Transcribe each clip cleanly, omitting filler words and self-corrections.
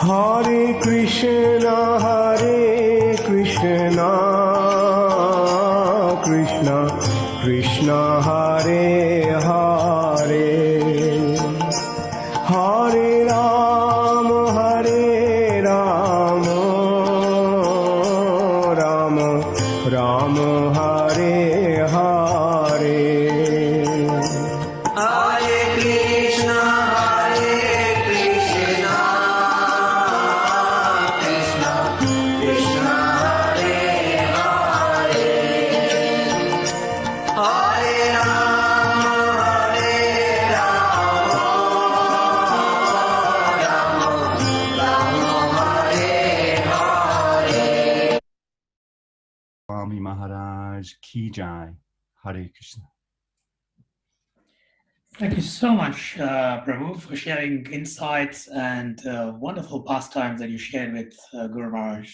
Hare Krishna, Krishna Krishna Hare Hare, Hare Rama, Rama Rama, Hare Hare. Hare Krishna, Krishna Krishna, Hare Hare, Hare Rama, Rama Hare Hare. Swami Maharaj Ki Jai. Hare Krishna. Thank you so much, Prabhu, for sharing insights and wonderful pastimes that you shared with Guru Maharaj.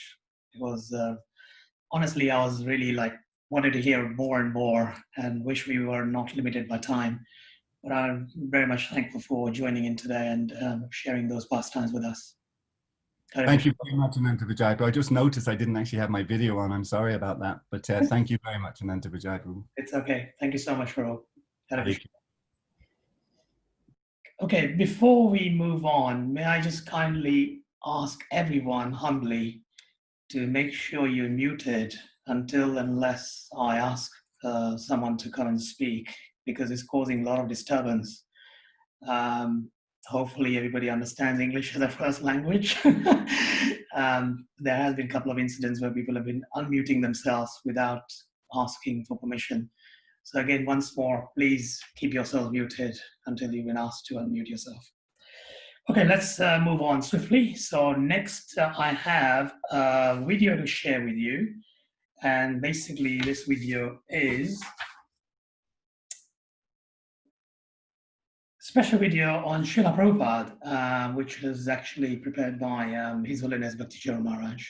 It was, honestly, I was really wanted to hear more and more and wish we were not limited by time. But I'm very much thankful for joining in today and sharing those pastimes with us. Thank you very much, Ananta Vijay. I just noticed I didn't actually have my video on. I'm sorry about that. But thank you very much, Ananta Vijay. It's okay. Thank you so much, Prabhu. Okay, before we move on, may I just kindly ask everyone humbly to make sure you're muted unless I ask someone to come and speak, because it's causing a lot of disturbance. Hopefully everybody understands English as a first language. There has been a couple of incidents where people have been unmuting themselves without asking for permission. So again, once more, please keep yourself muted until you've been asked to unmute yourself. Okay, let's move on swiftly. So next, I have a video to share with you. And basically, this video is a special video on Srila Prabhupada, which was actually prepared by His Holiness Bhakti Charan Maharaj.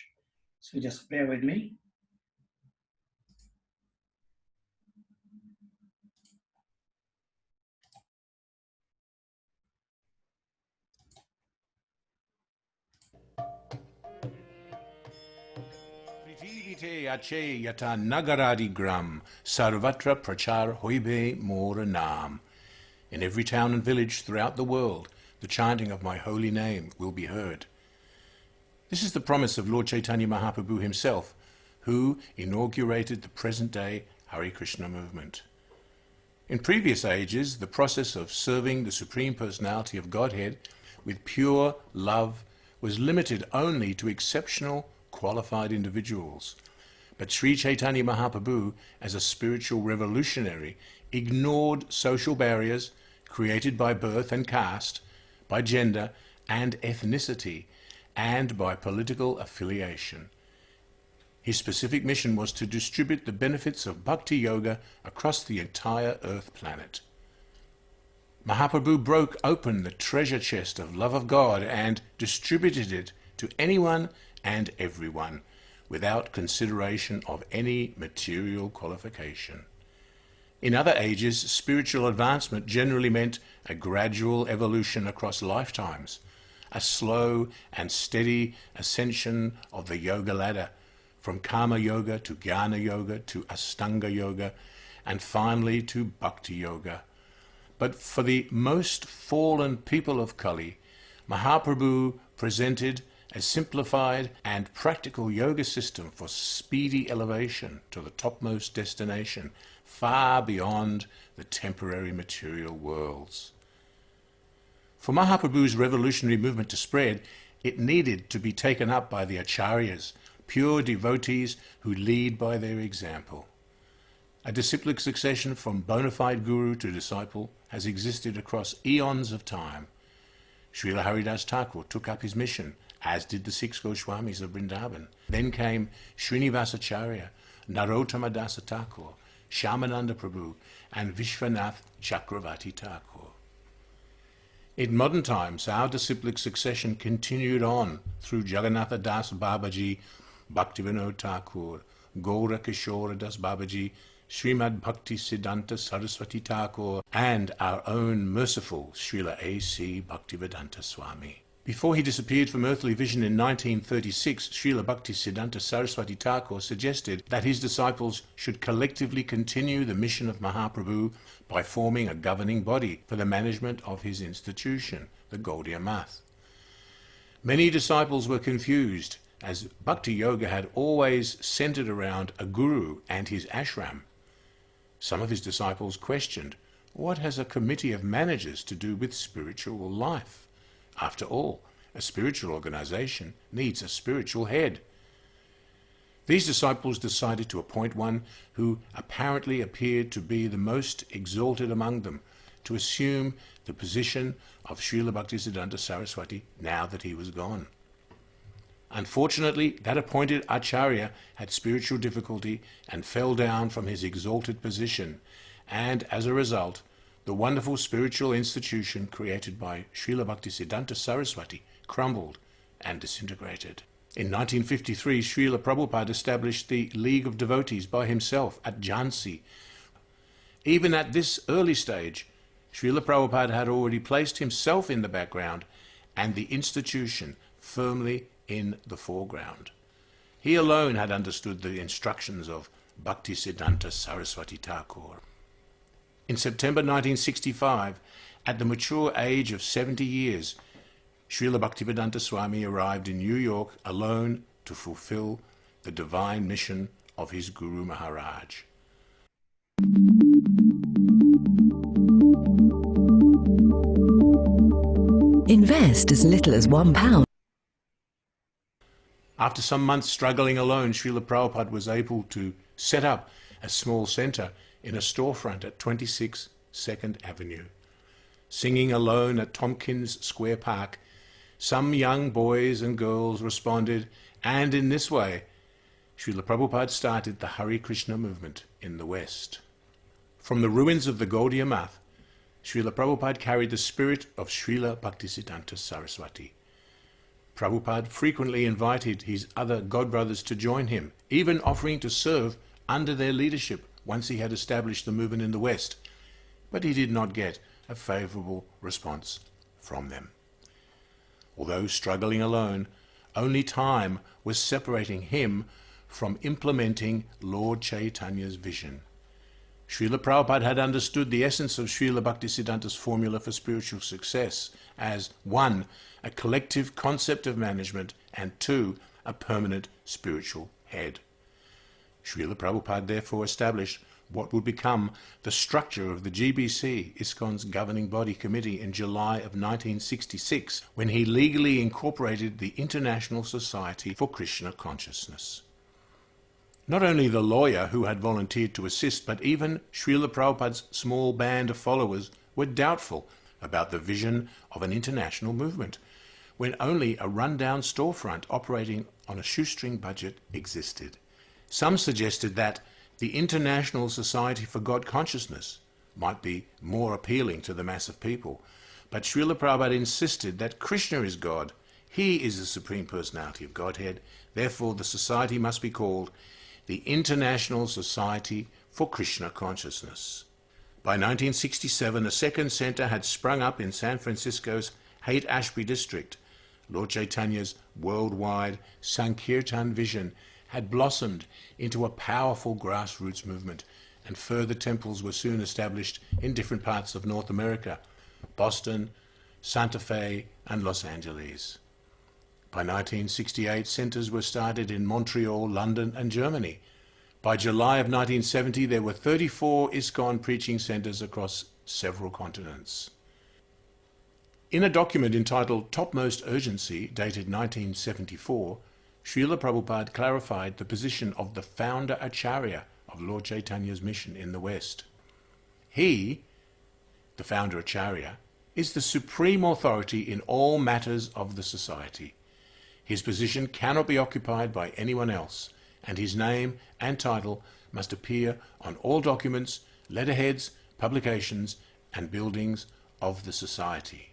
So just bear with me. Prithivite ache yata nagaradi gram, sarvatra prachar hoibe mora nam. In every town and village throughout the world, the chanting of my holy name will be heard. This is the promise of Lord Chaitanya Mahaprabhu himself, who inaugurated the present-day Hare Krishna movement. In previous ages, the process of serving the Supreme Personality of Godhead with pure love was limited only to exceptional, qualified individuals. But Sri Chaitanya Mahaprabhu, as a spiritual revolutionary, ignored social barriers created by birth and caste, by gender and ethnicity, and by political affiliation. His specific mission was to distribute the benefits of Bhakti Yoga across the entire Earth planet. Mahaprabhu broke open the treasure chest of love of God and distributed it to anyone and everyone, without consideration of any material qualification. In other ages, spiritual advancement generally meant a gradual evolution across lifetimes, a slow and steady ascension of the yoga ladder, from Karma Yoga to Jnana Yoga to Astanga Yoga, and finally to Bhakti Yoga. But for the most fallen people of Kali, Mahaprabhu presented a simplified and practical yoga system for speedy elevation to the topmost destination, far beyond the temporary material worlds. For Mahaprabhu's revolutionary movement to spread, it needed to be taken up by the acharyas, pure devotees who lead by their example. A disciplic succession from bona fide guru to disciple has existed across eons of time. Srila Haridas Thakur took up his mission, as did the 6 Goswamis of Vrindavan. Then came Srinivasacharya, Narottama Dasa Thakur, Shyamananda Prabhu, and Vishwanath Chakravarti Thakur. In modern times, our disciplic succession continued on through Jagannatha Das Babaji, Bhaktivinoda Thakur, Gaura Kishora Das Babaji, Srimad Bhakti Siddhanta Saraswati Thakur, and our own merciful Srila A.C. Bhaktivedanta Swami. Before he disappeared from earthly vision in 1936, Srila Bhaktisiddhanta Saraswati Thakur suggested that his disciples should collectively continue the mission of Mahaprabhu by forming a governing body for the management of his institution, the Gaudiya Math. Many disciples were confused, as Bhakti Yoga had always centered around a guru and his ashram. Some of his disciples questioned, what has a committee of managers to do with spiritual life? After all, a spiritual organization needs a spiritual head. These disciples decided to appoint one who apparently appeared to be the most exalted among them to assume the position of Srila Bhaktisiddhanta Saraswati now that he was gone. Unfortunately, that appointed Acharya had spiritual difficulty and fell down from his exalted position, and as a result, the wonderful spiritual institution created by Srila Bhaktisiddhanta Saraswati crumbled and disintegrated. In 1953, Srila Prabhupada established the League of Devotees by himself at Jhansi. Even at this early stage, Srila Prabhupada had already placed himself in the background and the institution firmly in the foreground. He alone had understood the instructions of Bhaktisiddhanta Saraswati Thakur. In September 1965, at the mature age of 70 years, Srila Bhaktivedanta Swami arrived in New York alone to fulfill the divine mission of his Guru Maharaj. Invest as little as £1. After some months struggling alone, Srila Prabhupada was able to set up a small center in a storefront at 26 2nd Avenue. Singing alone at Tompkins Square Park, some young boys and girls responded, and in this way, Srila Prabhupada started the Hare Krishna movement in the West. From the ruins of the Gaudiya Math, Srila Prabhupada carried the spirit of Srila Bhaktisiddhanta Saraswati. Prabhupada frequently invited his other godbrothers to join him, even offering to serve under their leadership once he had established the movement in the West, but he did not get a favorable response from them. Although struggling alone, only time was separating him from implementing Lord Chaitanya's vision. Srila Prabhupada had understood the essence of Srila Bhaktisiddhanta's formula for spiritual success as 1. A collective concept of management, and 2. A permanent spiritual head. Srila Prabhupada therefore established what would become the structure of the GBC, ISKCON's governing body committee, in July of 1966, when he legally incorporated the International Society for Krishna Consciousness. Not only the lawyer who had volunteered to assist, but even Srila Prabhupada's small band of followers were doubtful about the vision of an international movement, when only a rundown storefront operating on a shoestring budget existed. Some suggested that the International Society for God Consciousness might be more appealing to the mass of people, but Srila Prabhupada insisted that Krishna is God. He is the Supreme Personality of Godhead. Therefore, the society must be called the International Society for Krishna Consciousness. By 1967, a second center had sprung up in San Francisco's Haight-Ashbury district. Lord Chaitanya's worldwide Sankirtan vision had blossomed into a powerful grassroots movement, and further temples were soon established in different parts of North America, Boston, Santa Fe, and Los Angeles. By 1968, centers were started in Montreal, London, and Germany. By July of 1970, there were 34 ISKCON preaching centers across several continents. In a document entitled Topmost Urgency, dated 1974, Srila Prabhupada clarified the position of the founder Acharya of Lord Chaitanya's mission in the West. He, the founder Acharya, is the supreme authority in all matters of the society. His position cannot be occupied by anyone else, and his name and title must appear on all documents, letterheads, publications, and buildings of the society.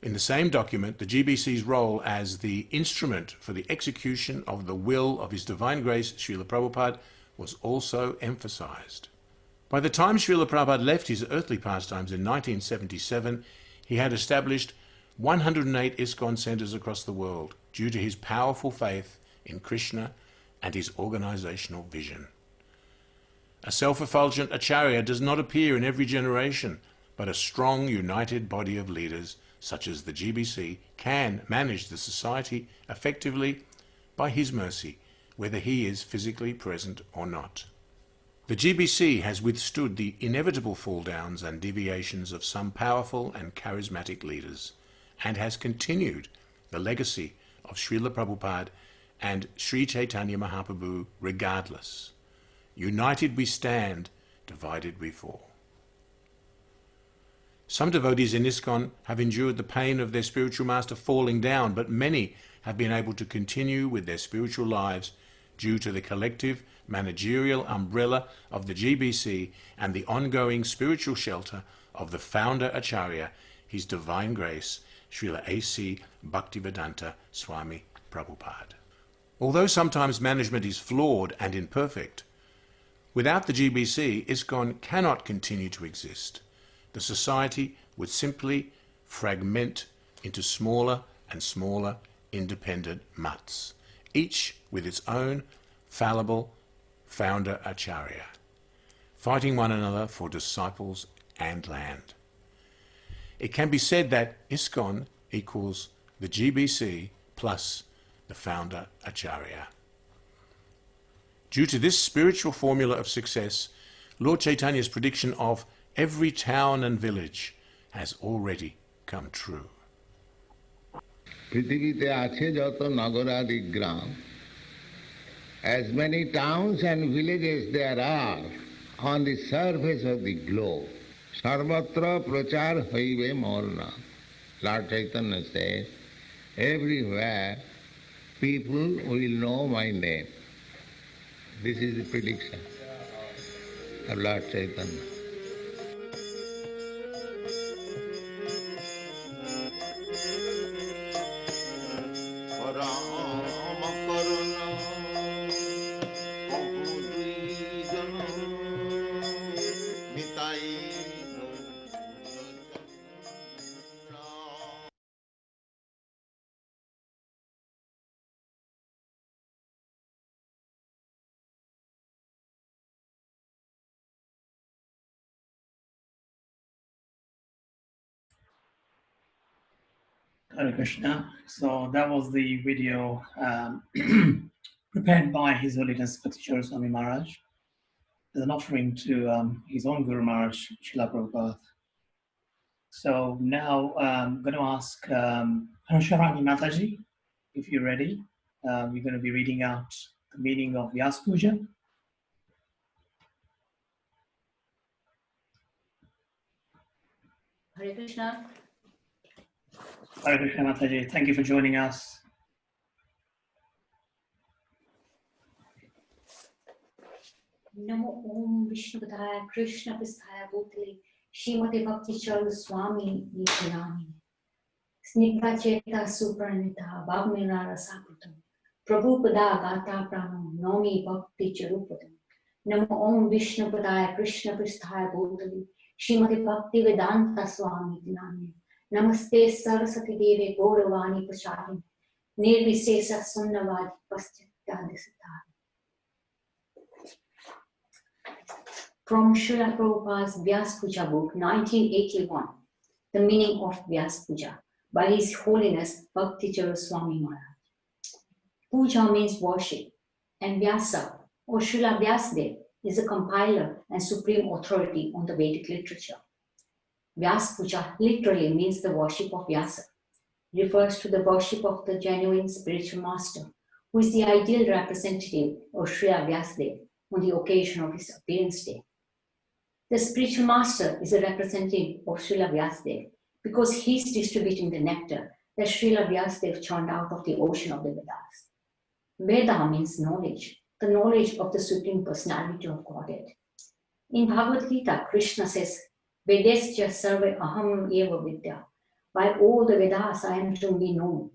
In the same document, the GBC's role as the instrument for the execution of the will of His Divine Grace, Srila Prabhupada, was also emphasized. By the time Srila Prabhupada left his earthly pastimes in 1977, he had established 108 ISKCON centers across the world due to his powerful faith in Krishna and his organizational vision. A self-effulgent acharya does not appear in every generation, but a strong, united body of leaders, such as the GBC, can manage the society effectively by his mercy, whether he is physically present or not. The GBC has withstood the inevitable fall-downs and deviations of some powerful and charismatic leaders, and has continued the legacy of Srila Prabhupada and Sri Chaitanya Mahaprabhu regardless. United we stand, divided we fall. Some devotees in ISKCON have endured the pain of their spiritual master falling down, but many have been able to continue with their spiritual lives due to the collective managerial umbrella of the GBC and the ongoing spiritual shelter of the founder Acharya, His Divine Grace, Srila A.C. Bhaktivedanta Swami Prabhupada. Although sometimes management is flawed and imperfect, without the GBC, ISKCON cannot continue to exist. The society would simply fragment into smaller and smaller independent mutts, each with its own fallible founder Acharya, fighting one another for disciples and land. It can be said that ISKCON equals the GBC plus the founder Acharya. Due to this spiritual formula of success, Lord Chaitanya's prediction of every town and village has already come true. পৃথিবীতে আছে যত নগরাদি গ্রাম, as many towns and villages there are on the surface of the globe, sarvatra prachar hoibe mor naam. Lord Chaitanya says, everywhere people will know my name. This is the prediction of Lord Chaitanya. Hare Krishna. So that was the video prepared by His Holiness Bhakti Swami Maharaj as an offering to his own Guru Maharaj, Srila Prabhupada. So now I'm going to ask Harsharani Mataji, if you're ready. We're going to be reading out the meaning of Vyasa Puja. Hare Krishna. Hare Krishna Mataji, thank you for joining us. Namo Om Vishnupataya Krishna Pistaya Bhutale Shrimate Bhakti Swami Nityanami Snigdha Cheta Supranita Bhavmina Rasaputam Prabhupada Gata Pranam Nomi Bhakti Charupadam Namo Om Vishnupataya Krishna Pistaya Bhutale Shrimate Bhakti Vedanta Swami Nityanami Namaste Saraswati Deve Gauravani Pachari Nirvisesa Sunnavadi Paschatadisatari. From Srila Prabhupada's Vyasa Puja book, 1981, The Meaning of Vyasa Puja, by His Holiness Bhakti Swami Maharaj. Puja means worship, and Vyasa, or Srila Vyasadeva, is a compiler and supreme authority on the Vedic literature. Vyasa Puja literally means the worship of Vyasa, refers to the worship of the genuine spiritual master, who is the ideal representative of Srila Vyasadeva on the occasion of his appearance day. The spiritual master is a representative of Srila Vyasadeva because he is distributing the nectar that Srila Vyasadeva churned out of the ocean of the Vedas. Veda means knowledge, the knowledge of the Supreme Personality of Godhead. In Bhagavad Gita, Krishna says, Vedesya sarve aham eva vidya. By all the Vedas I am to be known.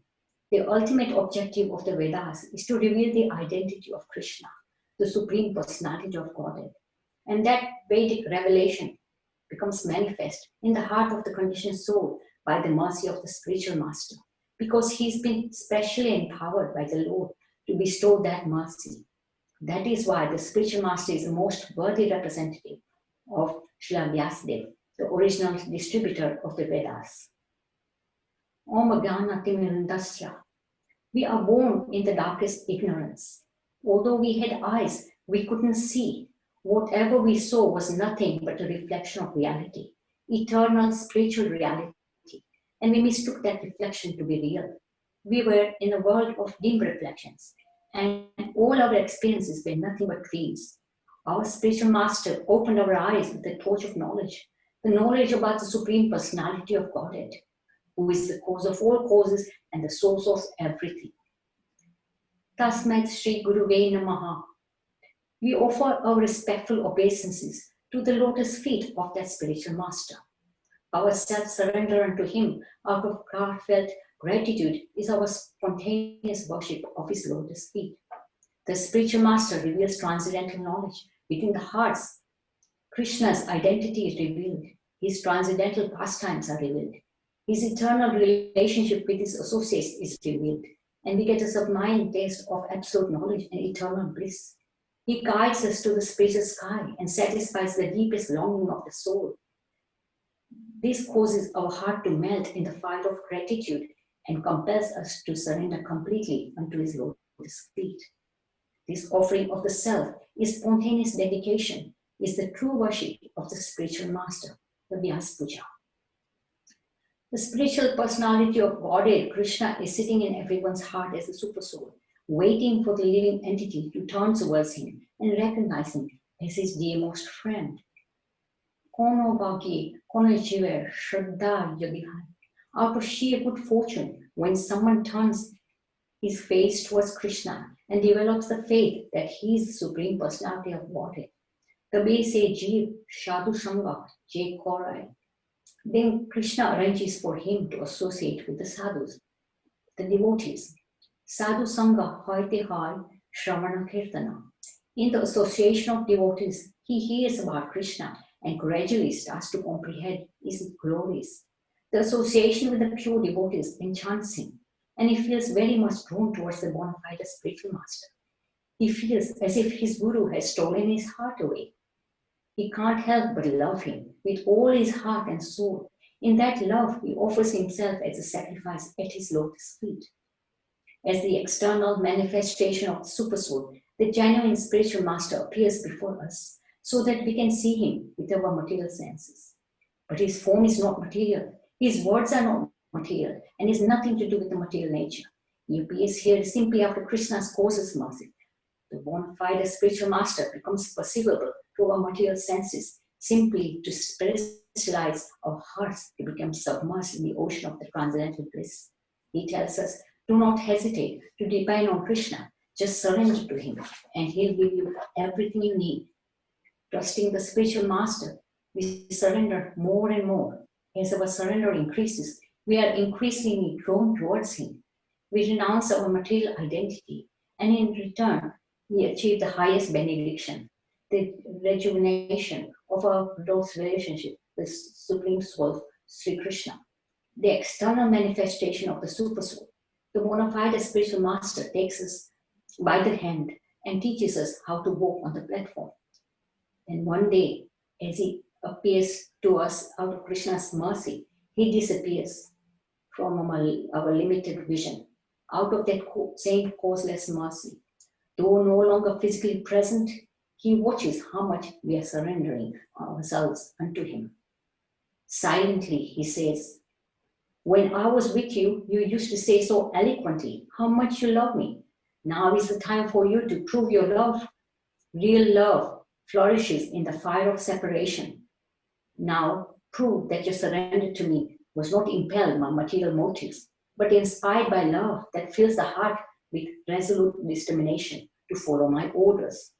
The ultimate objective of the Vedas is to reveal the identity of Krishna, the Supreme Personality of Godhead. And that Vedic revelation becomes manifest in the heart of the conditioned soul by the mercy of the spiritual master, because he's been specially empowered by the Lord to bestow that mercy. That is why the spiritual master is the most worthy representative of Srila Vyasadeva, the original distributor of the Vedas. Om Jnana Timirandasya. We are born in the darkest ignorance. Although we had eyes, we couldn't see. Whatever we saw was nothing but a reflection of reality, eternal spiritual reality. And we mistook that reflection to be real. We were in a world of dim reflections, and all our experiences were nothing but dreams. Our spiritual master opened our eyes with the torch of knowledge, the knowledge about the Supreme Personality of Godhead, who is the cause of all causes and the source of everything. Tasmat Sri Guruve Namaha. We offer our respectful obeisances to the lotus feet of that spiritual master. Our self-surrender unto him out of heartfelt gratitude is our spontaneous worship of his lotus feet. The spiritual master reveals transcendental knowledge within the hearts. Krishna's identity is revealed. His transcendental pastimes are revealed. His eternal relationship with his associates is revealed. And we get a sublime taste of absolute knowledge and eternal bliss. He guides us to the spiritual sky and satisfies the deepest longing of the soul. This causes our heart to melt in the fire of gratitude and compels us to surrender completely unto his lotus feet. This offering of the self is spontaneous dedication, is the true worship of the spiritual master, the Vyasa Puja. The spiritual personality of Godhead, Krishna, is sitting in everyone's heart as a supersoul, waiting for the living entity to turn towards him and recognize him as his dearmost friend. Kono bhagi, kono jive, shraddha yagihai. Out of sheer good fortune, when someone turns his face towards Krishna and develops the faith that he is the Supreme Personality of Godhead, the way say Jeev, Sadhu Sangha, Jai Korai. Then Krishna arranges for him to associate with the sadhus, the devotees. Sadhu Sangha hoite hai Shravana Kirtana. In the association of devotees, he hears about Krishna and gradually starts to comprehend his glories. The association with the pure devotees enchants him, and he feels very much drawn towards the bona fide spiritual master. He feels as if his guru has stolen his heart away. He can't help but love him with all his heart and soul. In that love, he offers himself as a sacrifice at his lotus feet. As the external manifestation of the supersoul, the genuine spiritual master appears before us so that we can see him with our material senses. But his form is not material. His words are not material and has nothing to do with the material nature. He appears here simply after Krishna's causeless mercy. The bona fide spiritual master becomes perceivable to our material senses simply to spiritualize our hearts to become submerged in the ocean of the transcendental bliss. He tells us, do not hesitate to depend on Krishna. Just surrender to him and he'll give you everything you need. Trusting the spiritual master, we surrender more and more. As our surrender increases, we are increasingly drawn towards him. We renounce our material identity, and in return, we achieve the highest benediction, the rejuvenation of our close relationship with Supreme Soul, Sri Krishna. The external manifestation of the Supersoul, the bona fide spiritual master, takes us by the hand and teaches us how to walk on the platform. And one day, as he appears to us out of Krishna's mercy, he disappears from our limited vision. Out of that same causeless mercy, though no longer physically present, he watches how much we are surrendering ourselves unto him. Silently, he says, when I was with you, you used to say so eloquently how much you love me. Now is the time for you to prove your love. Real love flourishes in the fire of separation. Now prove that your surrender to me was not impelled by material motives, but inspired by love that fills the heart with resolute determination to follow my orders.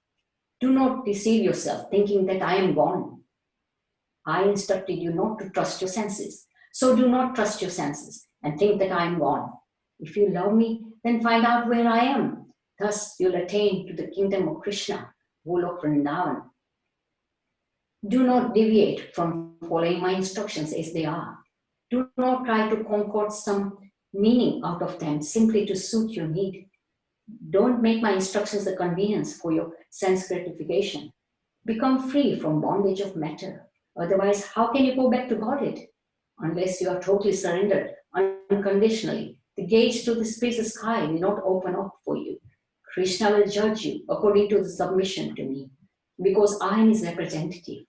Do not deceive yourself thinking that I am gone. I instructed you not to trust your senses. So do not trust your senses and think that I am gone. If you love me, then find out where I am. Thus you'll attain to the kingdom of Krishna, Golok Vrindavan. Do not deviate from following my instructions as they are. Do not try to concoct some meaning out of them simply to suit your need. Don't make my instructions a convenience for your sense gratification. Become free from bondage of matter. Otherwise, how can you go back to Godhead? Unless you are totally surrendered unconditionally, the gates to the spacious sky will not open up for you. Krishna will judge you according to the submission to me, because I am his representative.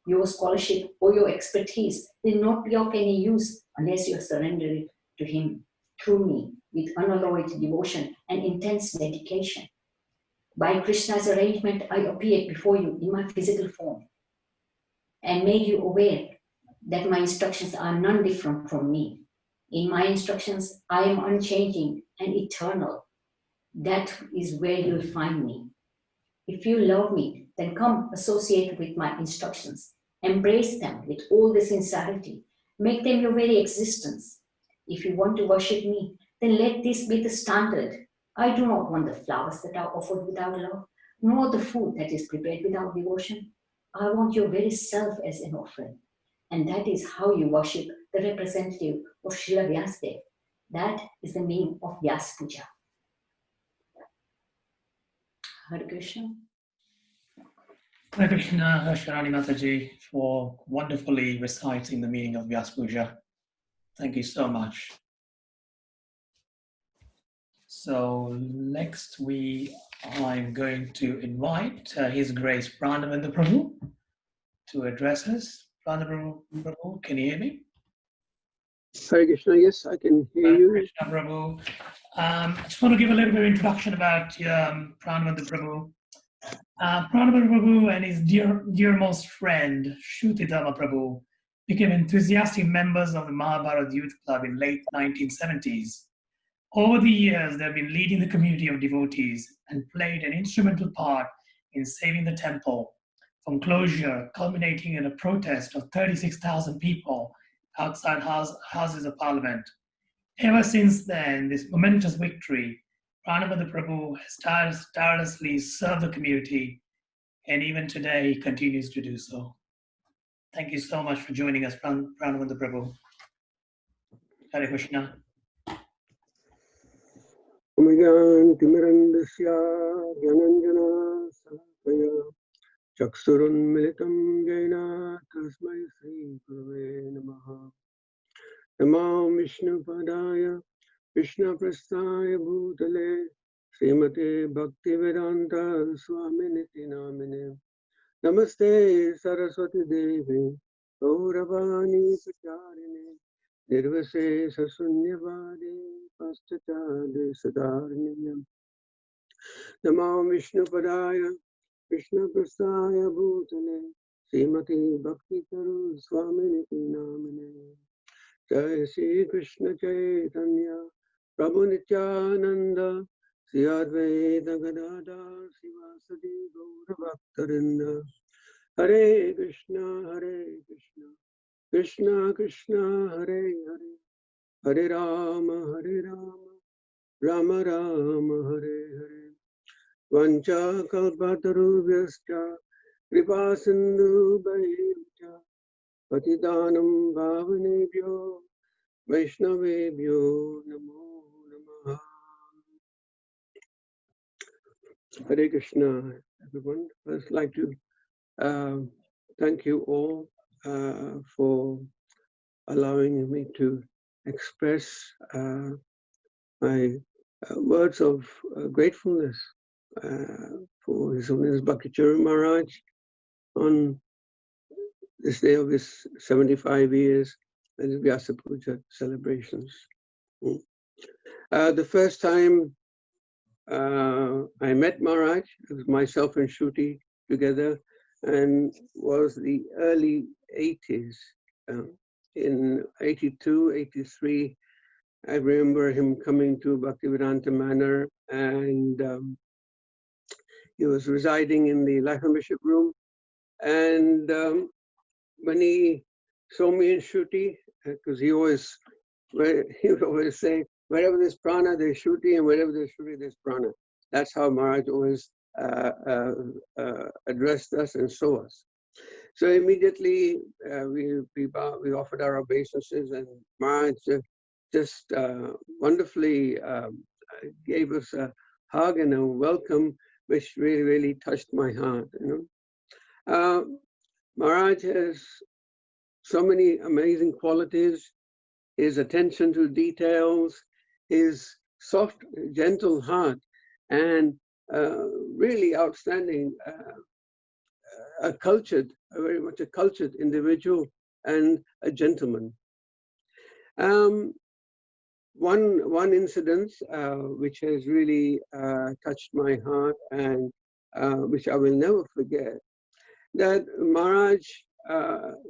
Your scholarship or your expertise will not be of any use unless you surrender it to him through me with unalloyed devotion and intense dedication. By Krishna's arrangement, I appeared before you in my physical form and made you aware that my instructions are none different from me. In my instructions, I am unchanging and eternal. That is where you'll find me. If you love me, then come associate with my instructions. Embrace them with all the sincerity. Make them your very existence. If you want to worship me, then let this be the standard. I do not want the flowers that are offered without love, nor the food that is prepared without devotion. I want your very self as an offering. And that is how you worship the representative of Srila Vyasadeva. That is the meaning of Vyasa Puja. Hare Krishna. Hare Krishna, Sharani Mataji, for wonderfully reciting the meaning of Vyasa Puja. Thank you so much. So next I'm going to invite His Grace Pranavendra Prabhu to address us. Pranavendra Prabhu, can you hear me? Hare Krishna, yes, I can hear you. Krishna Prabhu. I just want to give a little bit of introduction about Pranavendra Prabhu. Pranavendra Prabhu and his dearmost friend, Shrutidharma Prabhu, became enthusiastic members of the Mahabharata Youth Club in late 1970s. Over the years, they've been leading the community of devotees and played an instrumental part in saving the temple from closure, culminating in a protest of 36,000 people outside houses of parliament. Ever since then, this momentous victory, Pranavendra Prabhu has tirelessly served the community, and even today he continues to do so. Thank you so much for joining us, Pranavendra Prabhu. Hare Krishna. Omigyantimirandasya Gyananjana Salakaya Chaksurunmilitam Jaina Tasmai Sri Gurave Namaha Namam Vishnu Padaya Krishna Prasthaya Bhutale Srimate Bhaktivedanta Swaminiti Namine Namaste Saraswati Devi Gauravani Pacharine Nirvase Sasunyavadi Pastachade Sadarniyam Namam Vishnu Padaya Krishna Prasthaya Bhutale Srimati Bhakti Karu Swaminiti Namine Jai Sri Krishna Chaitanya Prabhu Nityananda Sri Advaita Gadadhar Sivasadi Gaura Bhaktarinda Hare Krishna Krishna Krishna Hare Hare Hare Rama Rama Rama Hare Hare Vancha Kalpatarubhyascha Kripa Sindhu Bhaivcha Patidanam Bhavanebhyo Vaishnavebhyo Namo Namaha. Hare Krishna, everyone. I'd like to thank you all for allowing me to express my words of gratefulness for His Holiness Bhakti Maharaj on this day of his 75 years and his Vyasa Puja celebrations. The first time I met Maharaj, it was myself and Shruti together, and was the early 80s. In 82, 83, I remember him coming to Bhaktivedanta Manor, and he was residing in the Life Membership Room. And when he saw me and Shruti, because he would always say, wherever there's prana, there's Shruti, and wherever there's Shruti, there's prana. That's how Maharaj always addressed us and saw us. So immediately we offered our obeisances, and Maharaj just wonderfully gave us a hug and a welcome, which really, really touched my heart. Maharaj has so many amazing qualities: his attention to details, his soft, gentle heart, and really outstanding, very much a cultured individual and a gentleman. One incident which has really touched my heart and which I will never forget, that Maharaj,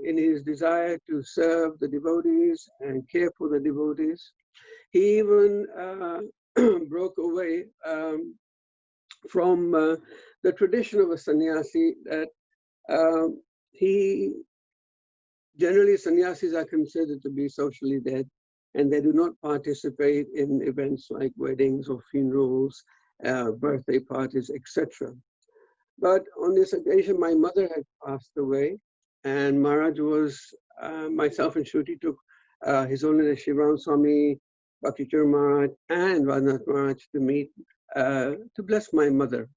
in his desire to serve the devotees and care for the devotees, he even broke away from the tradition of a sannyasi, that generally sannyasis are considered to be socially dead, and they do not participate in events like weddings or funerals, birthday parties, etc. But on this occasion, my mother had passed away, and Maharaj was, myself and Shruti took His Holiness Shivaram Swami, Bhakti Maharaj, and Vadnath Maharaj to meet, to bless my mother.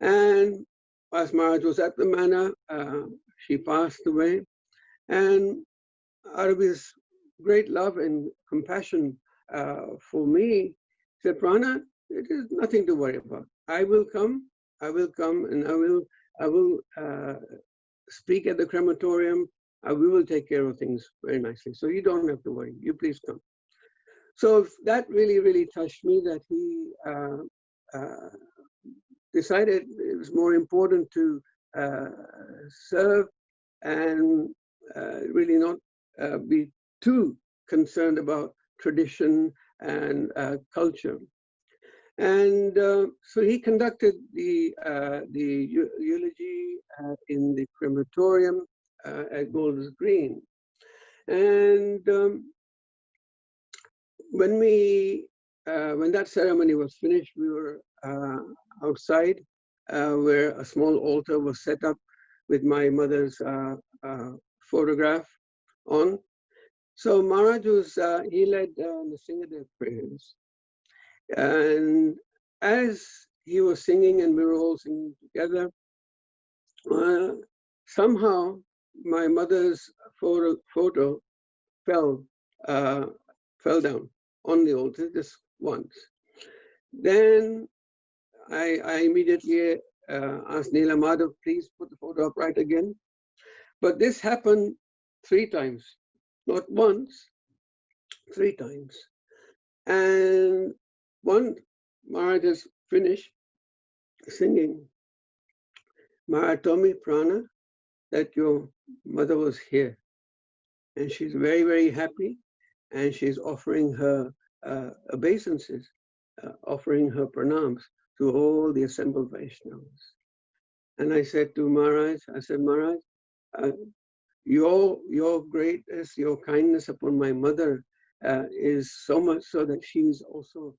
And as Maharaj was at the manor, she passed away. And out of his great love and compassion for me, he said, Prana, it is nothing to worry about. I will come, and I will speak at the crematorium. We will take care of things very nicely. So you don't have to worry. You please come. So that really, really touched me, that he decided it was more important to serve and really not be too concerned about tradition and culture. And so he conducted the eulogy in the crematorium at Golders Green. And when that ceremony was finished, we were outside where a small altar was set up with my mother's photograph on. So Maharaj he led the Singadev prayers. And as he was singing and we were all singing together, somehow my mother's photo fell down on the altar just once. Then I immediately asked Neela Madhav, please put the photo up right again. But this happened 3 times, not once, 3 times. And one, Maharaj has finished singing. Maharaj told me, Prana, that your mother was here. And she's very, very happy. And she's offering her obeisances, offering her pranams to all the assembled Vaishnavas. And I said to Maharaj, Maharaj, your greatness, your kindness upon my mother is so much so that she's also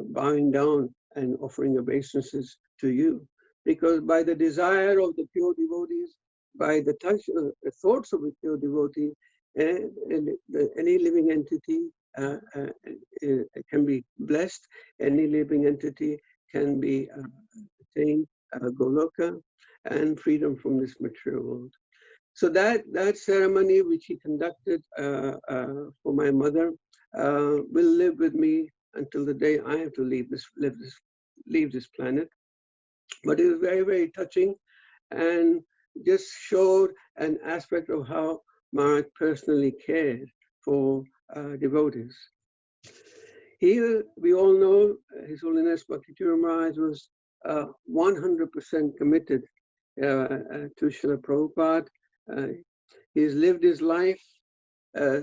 bowing down and offering obeisances to you. Because by the desire of the pure devotees, by the touch, the thoughts of a pure devotee, any living entity can be blessed, any living entity can be attained Goloka and freedom from this material world. So that ceremony which he conducted for my mother will live with me until the day I have to leave this planet. But it was very, very touching, and just showed an aspect of how Maharaj personally cared for devotees. Here, we all know His Holiness Bhakti Maharaj was 100% committed to Srila Prabhupada. He's lived his life,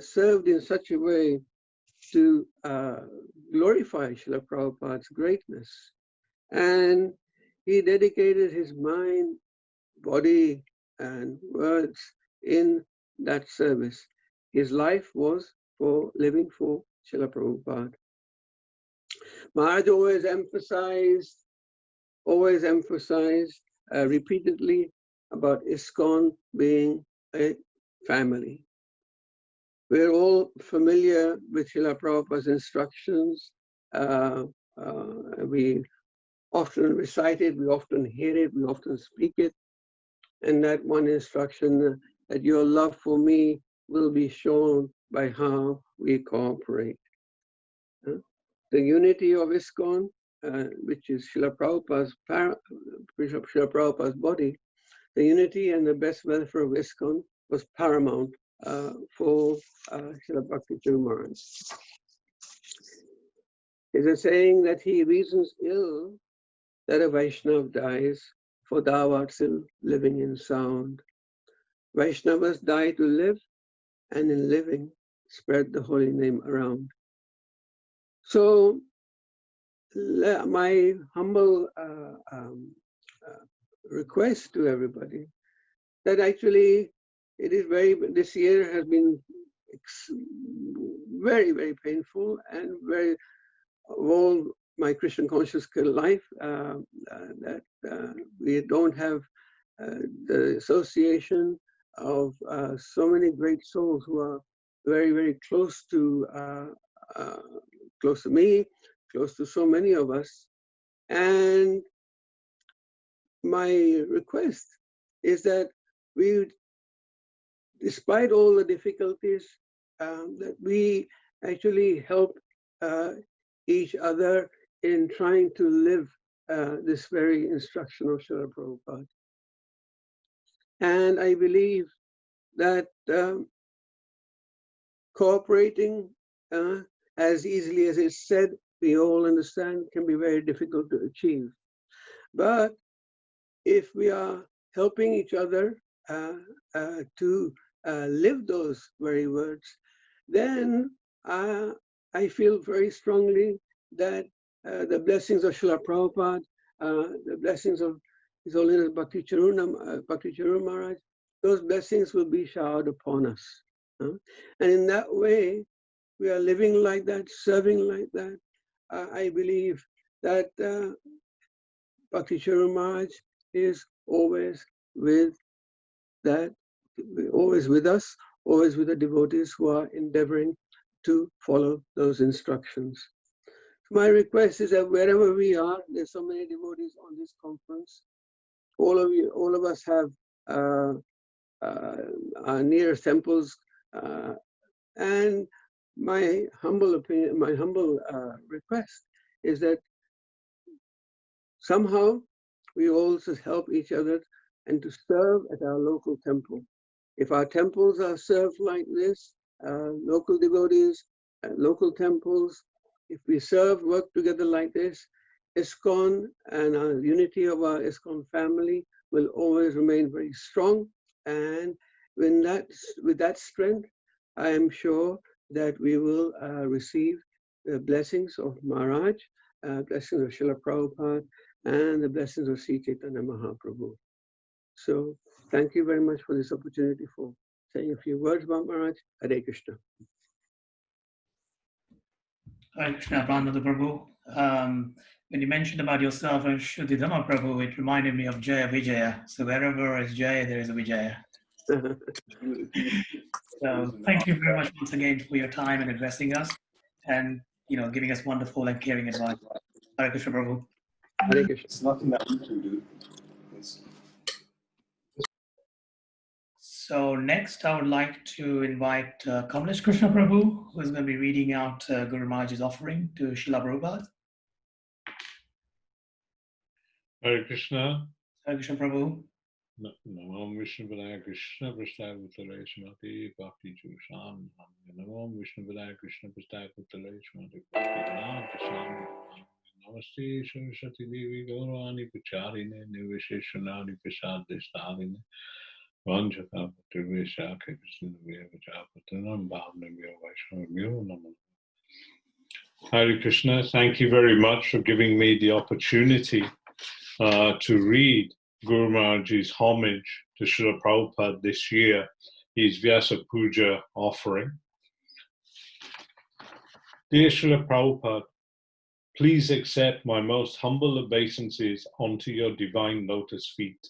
served in such a way to glorify Srila Prabhupada's greatness. And he dedicated his mind, body, and words in that service. His life was for living for Srila Prabhupada. Maharaj always emphasized repeatedly about ISKCON being a family. We're all familiar with Srila Prabhupada's instructions. We often recite it, we often hear it, we often speak it. And that one instruction, that your love for me will be shown by how we cooperate. The unity of ISKCON, which is Srila Prabhupada's body, the unity and the best welfare of ISKCON was paramount for Srila Bhakti Maharaj. There's a saying that he reasons ill that a Vaishnav dies, for thou art still living in sound. Vaishnavas die to live, and in living spread the holy name around. So my humble request to everybody, that actually it is this year has been very, very painful, and very of all my Christian conscious life, that we don't have the association of so many great souls who are very, very close to me, close to so many of us. And my request is that we, despite all the difficulties, that we actually help each other in trying to live this very instruction of Srila Prabhupada. And I believe that cooperating, as easily as it's said, we all understand, can be very difficult to achieve. But if we are helping each other to live those very words, then I feel very strongly that the blessings of Srila Prabhupada, the blessings of His Holiness Bhakti Charuna Maharaj, those blessings will be showered upon us. And in that way, we are living like that, serving like that. I believe that Bhakti Charuna Maharaj is always with that, always with us, always with the devotees who are endeavoring to follow those instructions. My request is that wherever we are, there's so many devotees on this conference. All of us have our nearest temples, and my humble opinion, my humble request is that somehow we also help each other and to serve at our local temple. If our temples are served like this, local devotees, local temples, if we serve, work together like this, ISKCON and our unity of our ISKCON family will always remain very strong. And with that strength, I am sure that we will receive the blessings of Maharaj, blessings of Srila Prabhupada, and the blessings of Sri Chaitanya Mahaprabhu. So thank you very much for this opportunity for saying a few words about Maharaj. Hare Krishna. Hare Krishna, Prabhupada Prabhu. When you mentioned about yourself and Shuddhidhamma Prabhu, it reminded me of Jaya Vijaya. So wherever is Jaya, there is a Vijaya. So thank you very much once again for your time and addressing us, and giving us wonderful and caring advice. Hare Krishna Prabhu. Hare Krishna. It's nothing that we can do. So next, I would like to invite Kamlesh Krishna Prabhu, who is going to be reading out Guru Maharaj's offering to Srila Prabhupada. Hare Krishna. Hare Krishna Prabhu. Namo Vishnu Padaya Krishna Prasthaya Bhutale Srimati Bhakti Jusham. Namo Vishnu Padaya Krishna Prasthaya Bhutale Srimati Bhakti Jusham. Namaste Saraswati Devi Gauravani Pacharine Nivisheshanani Prasad Destarine. Vanjaka Patrivesha Krishna Vajapatanam Bhavnavyo Vaishnavyo Namo. Hare Krishna, thank you very much for giving me the opportunity to read Guru Maharaj's homage to Srila Prabhupada this year, his Vyasa Puja offering. Dear Srila Prabhupada, please accept my most humble obeisances onto your divine lotus feet.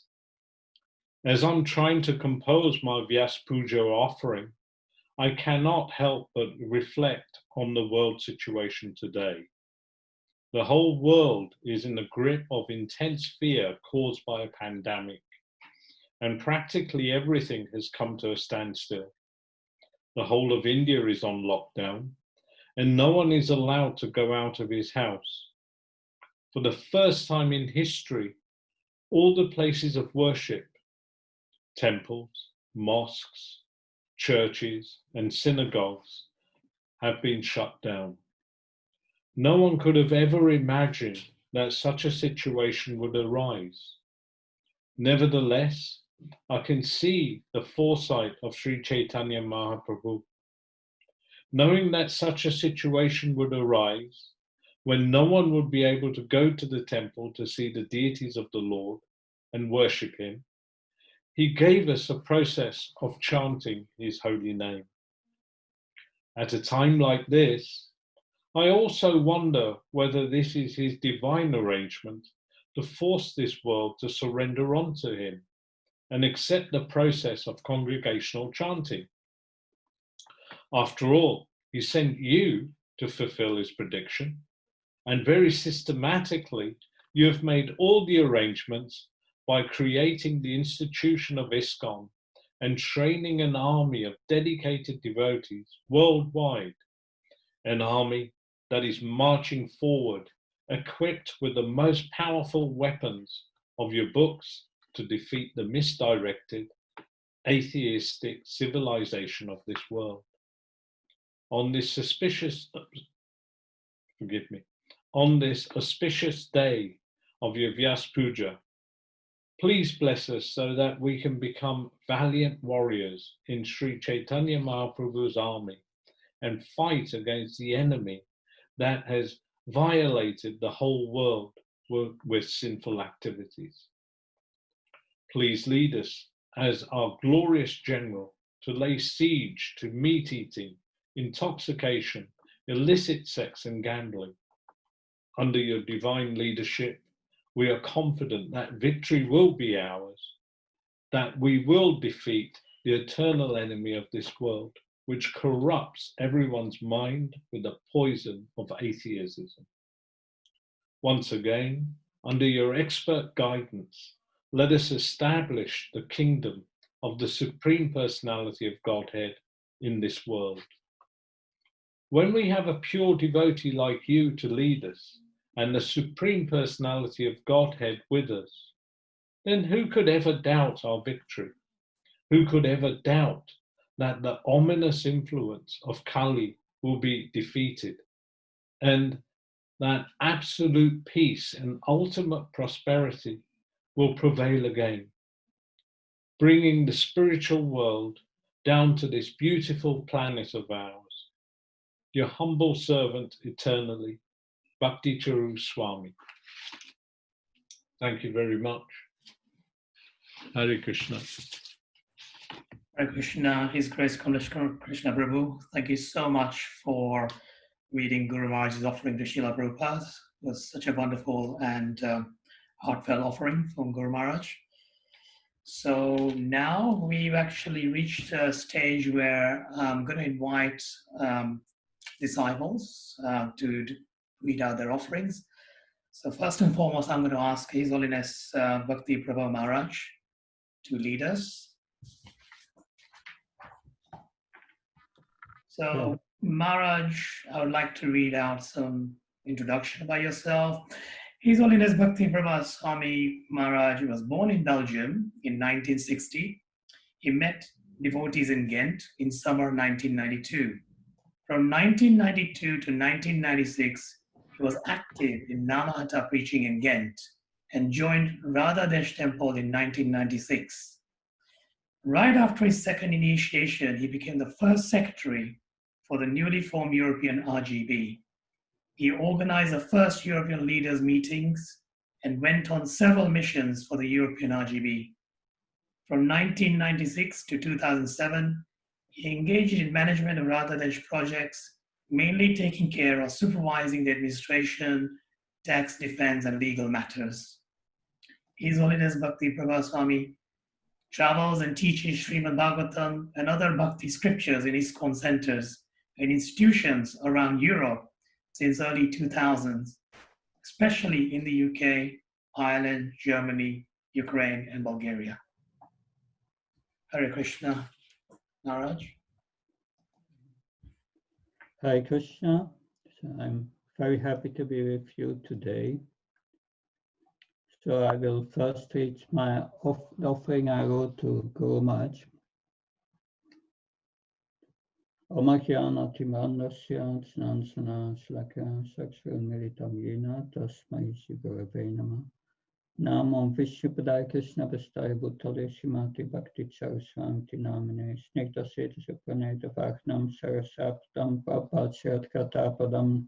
As I'm trying to compose my Vyasa Puja offering, I cannot help but reflect on the world situation today. The whole world is in the grip of intense fear caused by a pandemic, and practically everything has come to a standstill. The whole of India is on lockdown, and no one is allowed to go out of his house. For the first time in history, all the places of worship, temples, mosques, churches, and synagogues have been shut down. No one could have ever imagined that such a situation would arise. Nevertheless, I can see the foresight of Sri Chaitanya Mahaprabhu. Knowing that such a situation would arise, when no one would be able to go to the temple to see the deities of the Lord and worship him, he gave us a process of chanting his holy name. At a time like this, I also wonder whether this is his divine arrangement to force this world to surrender unto him and accept the process of congregational chanting. After all, he sent you to fulfill his prediction, and very systematically, you have made all the arrangements by creating the institution of ISKCON and training an army of dedicated devotees worldwide, an army that is marching forward, equipped with the most powerful weapons of your books to defeat the misdirected, atheistic civilization of this world. On this auspicious day of your Vyasa Puja, please bless us so that we can become valiant warriors in Sri Chaitanya Mahaprabhu's army and fight against the enemy that has violated the whole world with sinful activities. Please lead us as our glorious general to lay siege to meat eating, intoxication, illicit sex and gambling. Under your divine leadership, we are confident that victory will be ours, that we will defeat the eternal enemy of this world, which corrupts everyone's mind with the poison of atheism. Once again, under your expert guidance, let us establish the kingdom of the Supreme Personality of Godhead in this world. When we have a pure devotee like you to lead us, and the Supreme Personality of Godhead with us, then who could ever doubt our victory? Who could ever doubt that the ominous influence of Kali will be defeated and that absolute peace and ultimate prosperity will prevail again, bringing the spiritual world down to this beautiful planet of ours? Your humble servant eternally, Bhakti Charu Swami. Thank you very much. Hare Krishna. Hare Krishna, His Grace Krishna Prabhu. Thank you so much for reading Guru Maharaj's offering to Srila Prabhupada. It was such a wonderful and heartfelt offering from Guru Maharaj. So now we've actually reached a stage where I'm going to invite disciples to read out their offerings. So first and foremost, I'm going to ask His Holiness Bhakti Prabhu Maharaj to lead us. So Maharaj, I would like to read out some introduction about yourself. His Holiness Bhakti Prabhu Swami Maharaj was born in Belgium in 1960. He met devotees in Ghent in summer 1992. From 1992 to 1996, he was active in Namahata preaching in Ghent and joined Radha Desh Temple in 1996. Right after his second initiation, he became the first secretary for the newly formed European RGB. He organized the first European leaders meetings and went on several missions for the European RGB. From 1996 to 2007, he engaged in management of Radha Desh projects, mainly taking care of supervising the administration, tax defense, and legal matters. His Holiness Bhakti Prabhu Swami travels and teaches Srimad Bhagavatam and other bhakti scriptures in ISKCON centers and institutions around Europe since early 2000s, especially in the UK, Ireland, Germany, Ukraine, and Bulgaria. Hare Krishna, Naraj. Hare Krishna. So I'm very happy to be with you today. So I will first read my offering I wrote to Guru Maharaj. Omakyana Timandasya Snansana Slaka Sakshur Militam Yena Tasmai Shigurave Nama Namam Vishnupadaya Krishna Pastaya Bhuttale Shimati Bhakti Charaswanti Namine Snigdha Seta Supraneta Vaknam Sarasaptam Papachat Katapadam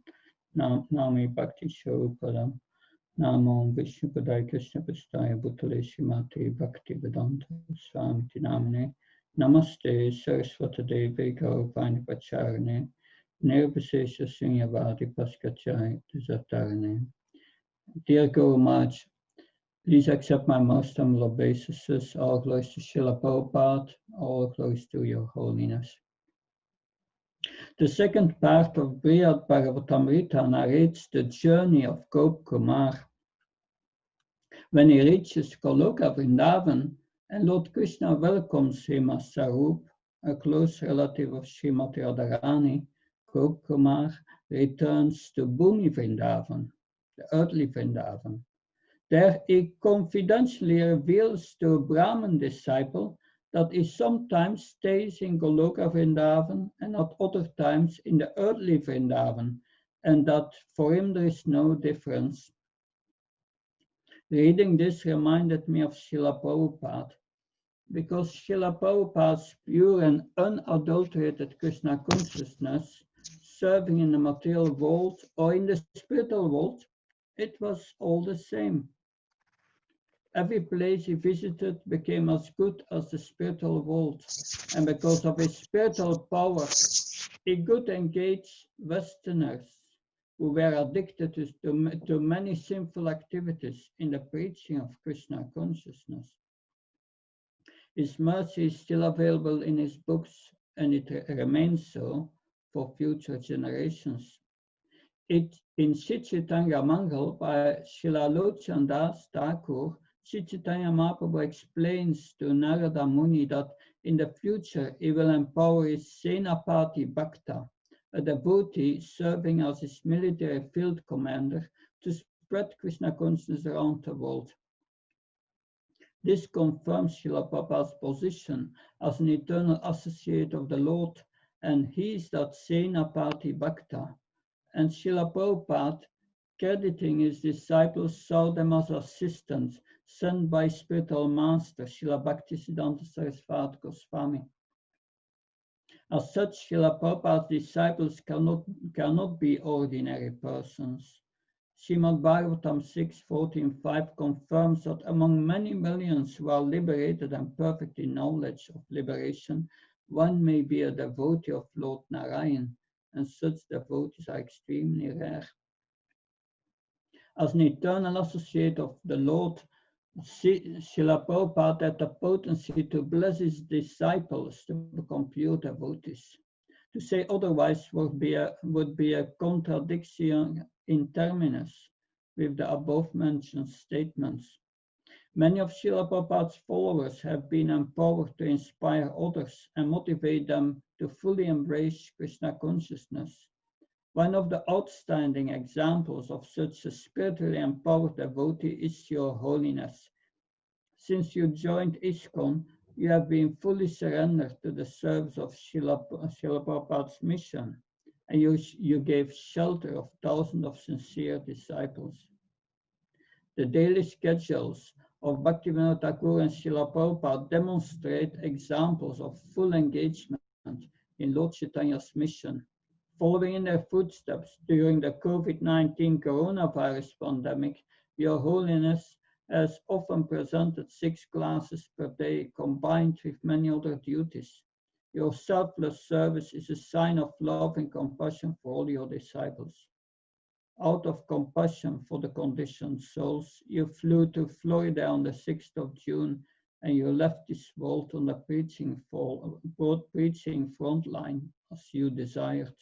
Nami Bhakti Sharupadam Namo Vishnupadaya Krishna Pastaya Bhuttale Shimati Bhakti Vedanta Swamiti Namine Namaste Saraswata Devi Gauravani Pacharane Nirvasesha Sunyavadi Paskachai Zatarane. Dear Guru Maharaj, please accept my most humble obeisances. All glories to Srila Prabhupada, all glories to your holiness. The second part of Brihad Bhagavatamrita narrates the journey of Gop Kumar. When he reaches Goloka Vrindavan, and Lord Krishna welcomes him as Sarup, a close relative of Srimati Radharani, Gop Kumar returns to Bhumi Vrindavan, the earthly Vrindavan. There he confidentially reveals to a Brahmin disciple that he sometimes stays in Goloka Vrindavan and at other times in the earthly Vrindavan, and that for him there is no difference. Reading this reminded me of Srila Prabhupada, because Srila Prabhupada's pure and unadulterated Krishna consciousness, serving in the material world or in the spiritual world, it was all the same. Every place he visited became as good as the spiritual world, and because of his spiritual power, he could engage Westerners who were addicted to many sinful activities in the preaching of Krishna consciousness. His mercy is still available in his books, and it remains so for future generations. In Sri Chaitanya Mangal by Srila Lochan Das Thakur, Sri Chaitanya Mahaprabhu explains to Narada Muni that in the future he will empower his Senapati Bhakta, a devotee serving as his military field commander, to spread Krishna consciousness around the world. This confirms Srila Prabhupada's position as an eternal associate of the Lord, and he is that Senapati Bhakta. And Srila Prabhupada, crediting his disciples, saw them as assistants sent by spiritual master Srila Bhaktisiddhanta Saraswati Goswami. As such, Srila Prabhupada's disciples cannot be ordinary persons. Srimad Bhagavatam 6.14.5 confirms that among many millions who are liberated and perfect in knowledge of liberation, one may be a devotee of Lord Narayan, and such devotees are extremely rare. As an eternal associate of the Lord, Srila Prabhupada had the potency to bless his disciples to become pure devotees. To say otherwise would be a contradiction in terminus with the above-mentioned statements. Many of Srila Prabhupada's followers have been empowered to inspire others and motivate them to fully embrace Krishna consciousness. One of the outstanding examples of such a spiritually empowered devotee is Your Holiness. Since you joined ISKCON, you have been fully surrendered to the service of Srila Prabhupada's mission, and you gave shelter of thousands of sincere disciples. The daily schedules of Bhaktivinoda Thakur and Srila Prabhupada demonstrate examples of full engagement in Lord Chaitanya's mission. Following in their footsteps during the COVID-19 coronavirus pandemic, Your Holiness has often presented 6 classes per day, combined with many other duties. Your selfless service is a sign of love and compassion for all your disciples. Out of compassion for the conditioned souls, you flew to Florida on the 6th of June and you left this world on the preaching front line as you desired.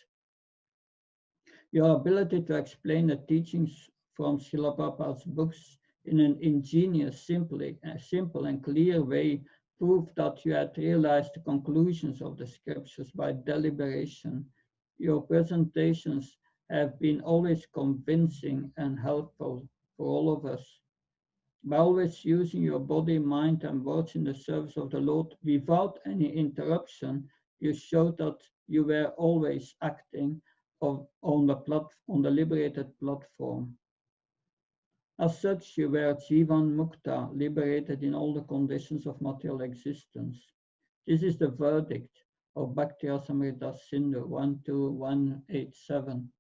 Your ability to explain the teachings from Srila Prabhupada's books in an ingenious, simple and clear way proved that you had realized the conclusions of the scriptures by deliberation. Your presentations have been always convincing and helpful for all of us. By always using your body, mind, and words in the service of the Lord without any interruption, you showed that you were always acting on the liberated platform. As such, you were Jivan Mukta, liberated in all the conditions of material existence. This is the verdict of Bhakti Rasamrita Sindhu 12187.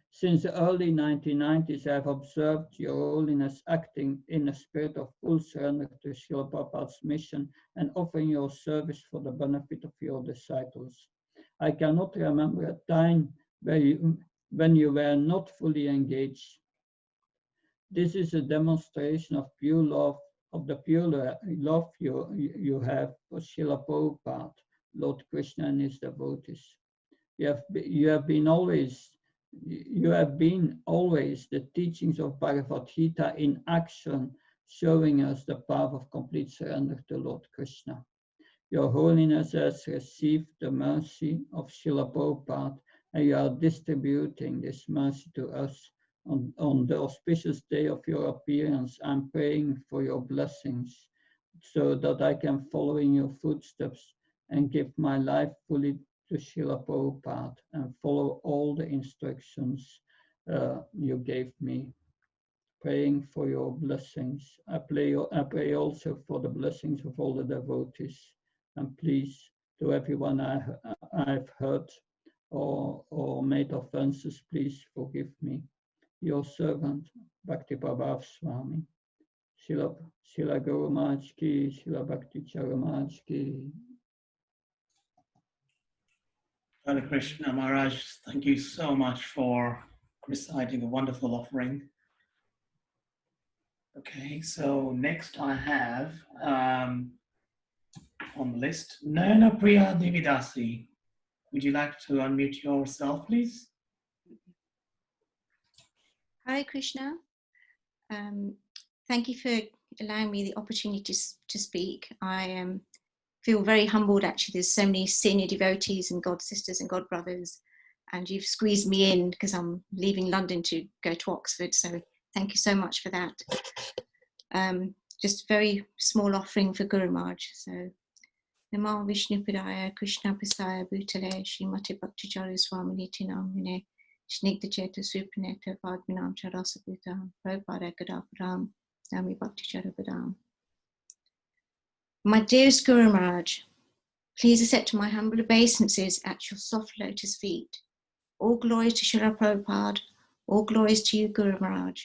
Since the early 1990s, I have observed Your Holiness acting in a spirit of full surrender to Srila Prabhupada's mission and offering your service for the benefit of your disciples. I cannot remember a time when you were not fully engaged. This is a demonstration of pure love, of the pure love you have for Srila Prabhupada, Lord Krishna and his devotees. You have been always the teachings of Bhagavad Gita in action, showing us the path of complete surrender to Lord Krishna. Your Holiness has received the mercy of Srila Prabhupada, and you are distributing this mercy to us. On the auspicious day of your appearance, I'm praying for your blessings so that I can follow in your footsteps and give my life fully to Srila Prabhupada and follow all the instructions you gave me. Praying for your blessings. I pray also for the blessings of all the devotees. And please, to everyone I've hurt or made offenses, please forgive me. Your servant, Bhakti Prabhav Swami. Srila Guru Maharaj Ki, Srila Bhakti Chara Maharaj Ki. Hare Krishna Maharaj, thank you so much for reciting the wonderful offering. Okay, so next I have on the list, Nana Priya Devidasi. Would you like to unmute yourself, please? Hare Krishna. Thank you for allowing me the opportunity to speak. I feel very humbled, actually. There's so many senior devotees and God sisters and God brothers, and you've squeezed me in because I'm leaving London to go to Oxford. So thank you so much for that. Just a very small offering for Guru Maharaj. So, Namo Vishnu Padaya Krishna Pasaya Bhutale Srimati Bhakti Jara Swami Niti Namine Snigdha Cheta Supaneta Vadminam Charasa Bhutam Prabhupada Gadapadam Nami Bhakti Jara Padam. My dearest Guru Maharaj, please accept my humble obeisances at your soft lotus feet. All glories to Srila Prabhupada, all glories to you, Guru Maharaj,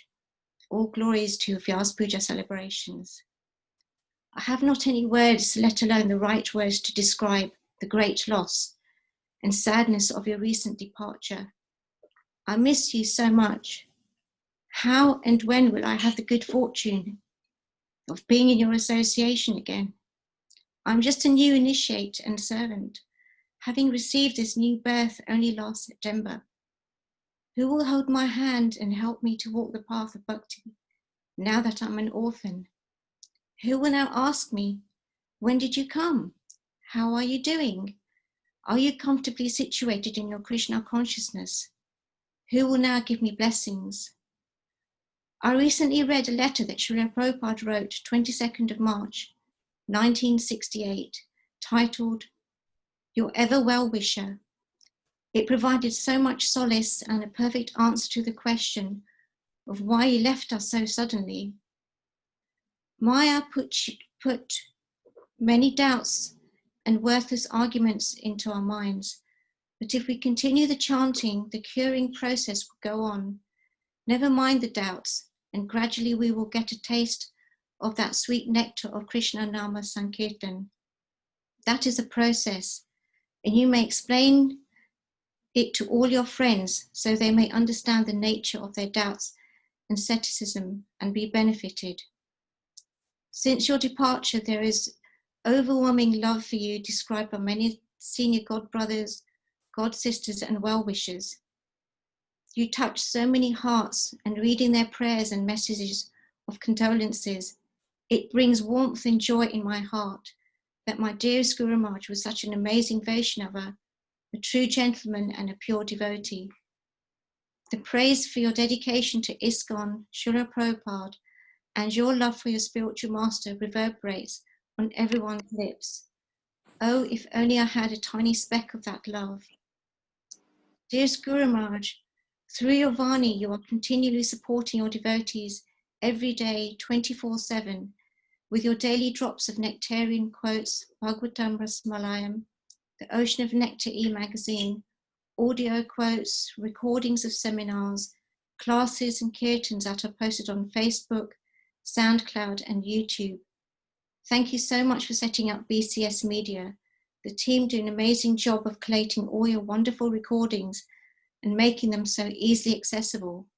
all glories to your Vyasa Puja celebrations. I have not any words, let alone the right words, to describe the great loss and sadness of your recent departure. I miss you so much. How and when will I have the good fortune of being in your association again? I'm just a new initiate and servant, having received this new birth only last September. Who will hold my hand and help me to walk the path of bhakti now that I'm an orphan? Who will now ask me, when did you come? How are you doing? Are you comfortably situated in your Krishna consciousness? Who will now give me blessings? I recently read a letter that Srila Prabhupada wrote 22nd of March, 1968, titled, Your Ever Well-Wisher. It provided so much solace and a perfect answer to the question of why he left us so suddenly. Maya put many doubts and worthless arguments into our minds, but if we continue the chanting, the curing process will go on. Never mind the doubts, and gradually we will get a taste of that sweet nectar of Krishna Nama Sankirtan. That is a process, and you may explain it to all your friends so they may understand the nature of their doubts and asceticism and be benefited. Since your departure, there is overwhelming love for you described by many senior God brothers, God sisters, and well-wishers. You touch so many hearts, and reading their prayers and messages of condolences, it brings warmth and joy in my heart that my dearest Guru Maharaj was such an amazing Vaishnava, a true gentleman and a pure devotee. The praise for your dedication to ISKCON, Srila Prabhupada, and your love for your spiritual master reverberates on everyone's lips. Oh, if only I had a tiny speck of that love. Dearest Guru Maharaj, through your Vani, you are continually supporting your devotees every day, 24/7, with your daily drops of nectarian quotes, Bhagavatamrita Malayam, the Ocean of Nectar e-magazine, audio quotes, recordings of seminars, classes and kirtans that are posted on Facebook, SoundCloud and YouTube. Thank you so much for setting up BCS Media. The team do an amazing job of collating all your wonderful recordings and making them so easily accessible.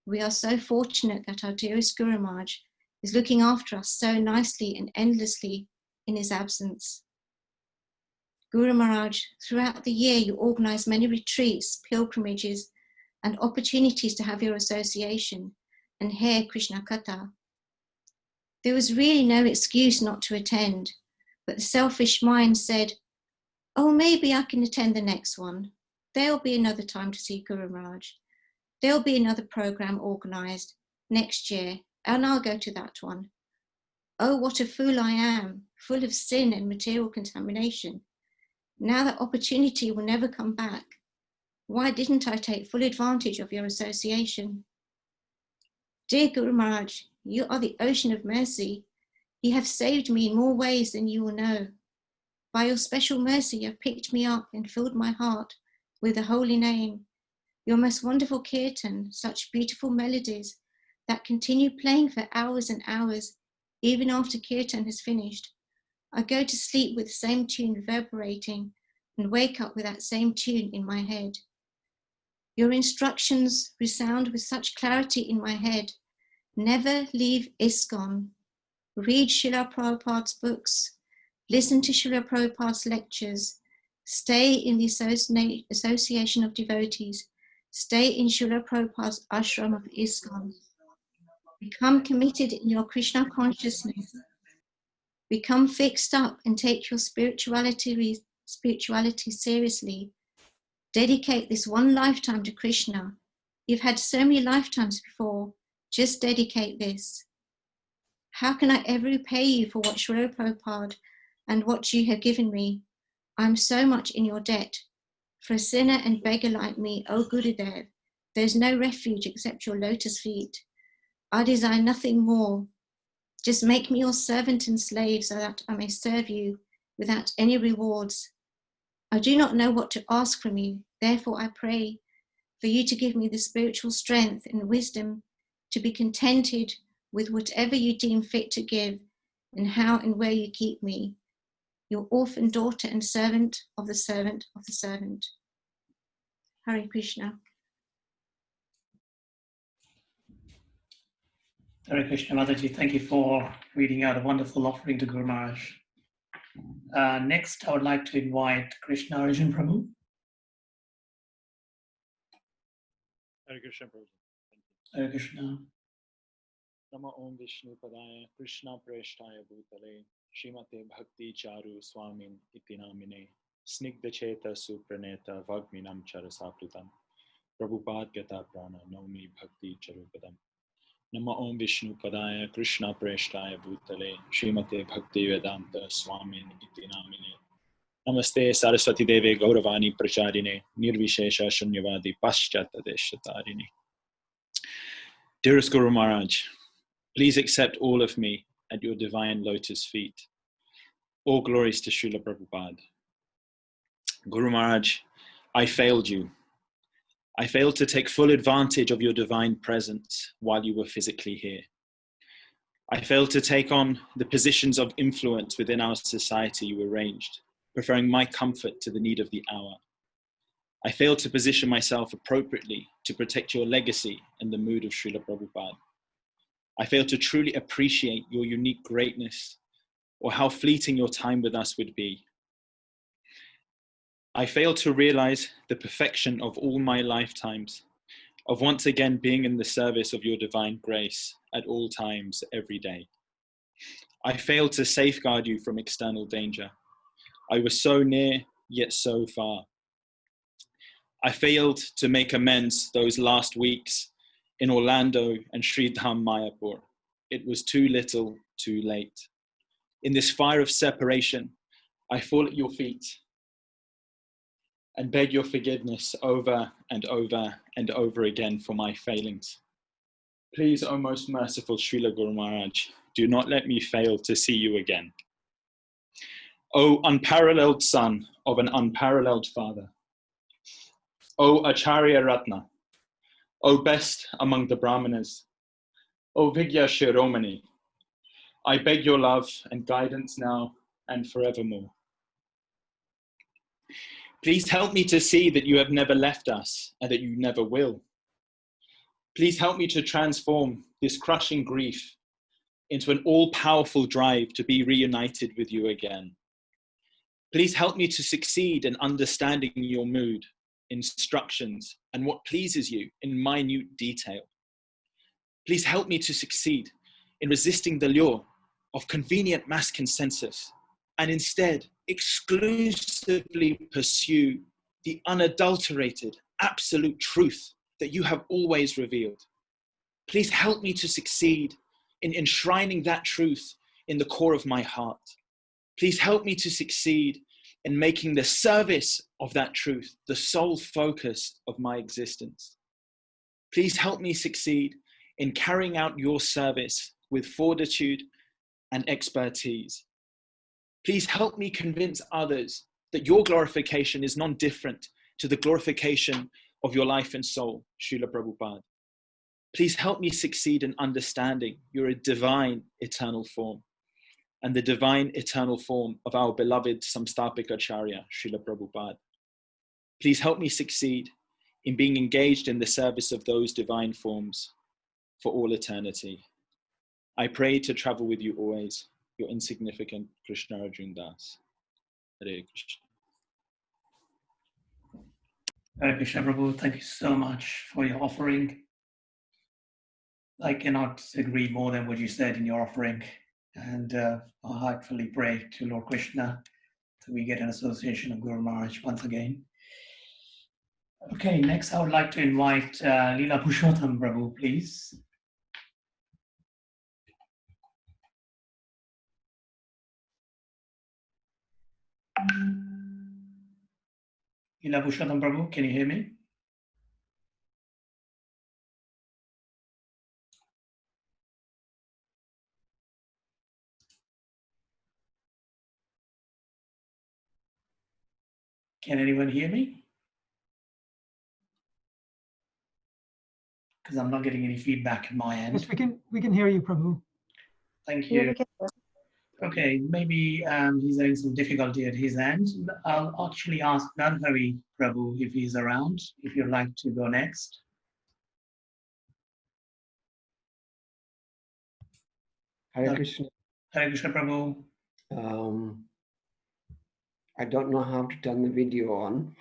We are so fortunate that our dearest Guru Maharaj is looking after us so nicely and endlessly in his absence. Guru Maharaj, throughout the year you organize many retreats, pilgrimages, and opportunities to have your association and hear Krishna Katha. There was really no excuse not to attend, but the selfish mind said, oh, maybe I can attend the next one. There'll be another time to see Guru Maharaj. There'll be another program organized next year, and I'll go to that one. Oh, what a fool I am, full of sin and material contamination. Now that opportunity will never come back. Why didn't I take full advantage of your association? Dear Guru Maharaj, you are the ocean of mercy. You have saved me in more ways than you will know. By your special mercy, you have picked me up and filled my heart with the holy name. Your most wonderful kirtan, such beautiful melodies that continue playing for hours and hours, even after kirtan has finished. I go to sleep with the same tune reverberating and wake up with that same tune in my head. Your instructions resound with such clarity in my head. Never leave ISKCON. Read Srila Prabhupada's books. Listen to Srila Prabhupada's lectures. Stay in the association of devotees. Stay in Srila Prabhupada's ashram of ISKCON. Become committed in your Krishna consciousness. Become fixed up and take your spirituality seriously. Dedicate this one lifetime to Krishna. You've had so many lifetimes before. Just dedicate this. How can I ever repay you for what Srila Prabhupada and what you have given me? I'm so much in your debt. For a sinner and beggar like me, O Gurudev, there's no refuge except your lotus feet. I desire nothing more. Just make me your servant and slave so that I may serve you without any rewards. I do not know what to ask from you, therefore I pray for you to give me the spiritual strength and wisdom to be contented with whatever you deem fit to give and how and where you keep me, your orphan daughter and servant of the servant of the servant. Hare Krishna. Hare Krishna, Mataji. Thank you for reading out a wonderful offering to Guru Maharaj. Next, I would like to invite Krishna Arjun Prabhu. Hare Krishna Prabhu. Hare Krishna. Nama Om Vishnu Padaya Krishna Preshtaya Bhutale Srimate Bhakti Charu Swamin Iti Namine Snigdha Cheta Supraneta Vagminam Charasaplitam Prabhupada Gata Prana Nomi Bhakti Charupadam Nama Om Vishnu Padaya Krishna Preshtaya Bhutale Srimate Bhakti Vedanta Swamin Iti Namine Namaste Saraswati Deve Gauravani Pracharine Nirvishesha Shunyavadi Paschata Deshatarine. Dearest Guru Maharaj, please accept all of me at your divine lotus feet. All glories to Srila Prabhupada. Guru Maharaj, I failed you. I failed to take full advantage of your divine presence while you were physically here. I failed to take on the positions of influence within our society you arranged, preferring my comfort to the need of the hour. I failed to position myself appropriately to protect your legacy and the mood of Srila Prabhupada. I fail to truly appreciate your unique greatness or how fleeting your time with us would be. I fail to realize the perfection of all my lifetimes, of once again being in the service of your divine grace at all times, every day. I failed to safeguard you from external danger. I was so near, yet so far. I failed to make amends those last weeks in Orlando and Sri Dham Mayapur. It was too little, too late. In this fire of separation, I fall at your feet and beg your forgiveness over and over and over again for my failings. Please, O most merciful Srila Guru Maharaj, do not let me fail to see you again. O unparalleled son of an unparalleled father, O Acharya Ratna, O best among the Brahmanas, O Vigya Shiromani, I beg your love and guidance now and forevermore. Please help me to see that you have never left us and that you never will. Please help me to transform this crushing grief into an all-powerful drive to be reunited with you again. Please help me to succeed in understanding your mood, instructions, and what pleases you in minute detail. Please help me to succeed in resisting the lure of convenient mass consensus and instead exclusively pursue the unadulterated, absolute truth that you have always revealed. Please help me to succeed in enshrining that truth in the core of my heart. Please help me to succeed in making the service of that truth the sole focus of my existence. Please help me succeed in carrying out your service with fortitude and expertise. Please help me convince others that your glorification is non-different to the glorification of your life and soul, Srila Prabhupada. Please help me succeed in understanding you're a divine eternal form and the divine eternal form of our beloved Samstapik Acharya, Srila Prabhupada. Please help me succeed in being engaged in the service of those divine forms for all eternity. I pray to travel with you always, your insignificant Krishna Arjun Das. Hare Krishna. Hare Krishna Prabhu, thank you so much for your offering. I cannot agree more than what you said in your offering. And I heartfully pray to Lord Krishna that we get an association of Guru Maharaj once again. Okay, next I would like to invite Leela Purushottam Prabhu, please. Leela Purushottam Prabhu, can you hear me? Can anyone hear me? Because I'm not getting any feedback at my end. Yes, we can hear you, Prabhu. Thank you. Okay, maybe he's having some difficulty at his end. I'll actually ask Narhari Prabhu if he's around, if you'd like to go next. Hare Krishna. Hare Krishna Prabhu. I don't know how to turn the video on.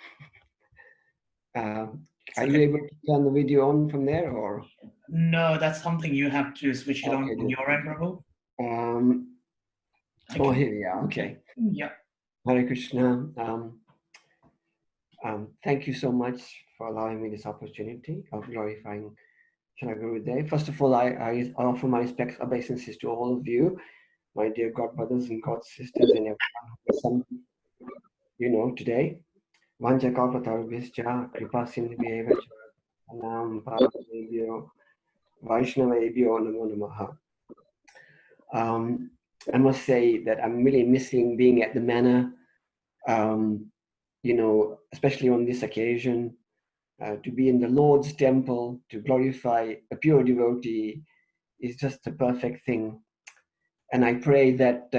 Are you able to turn the video on from there, or? No, that's something you have to switch it on from your end, Prabhu. Oh, here we are. Okay. Yeah. Hare Krishna. Thank you so much for allowing me this opportunity of glorifying Shanaguru Day. First of all, I offer my respects, obeisances to all of you, my dear godbrothers and god sisters, and everyone who today. Vanja Kalpatarubhischa, Kripa Sindhubhyeva Nam Parabhyo Vaishnavebhyo Namo Namaha. I must say that I'm really missing being at the manor, especially on this occasion, to be in the Lord's temple, to glorify a pure devotee is just a perfect thing. And I pray that,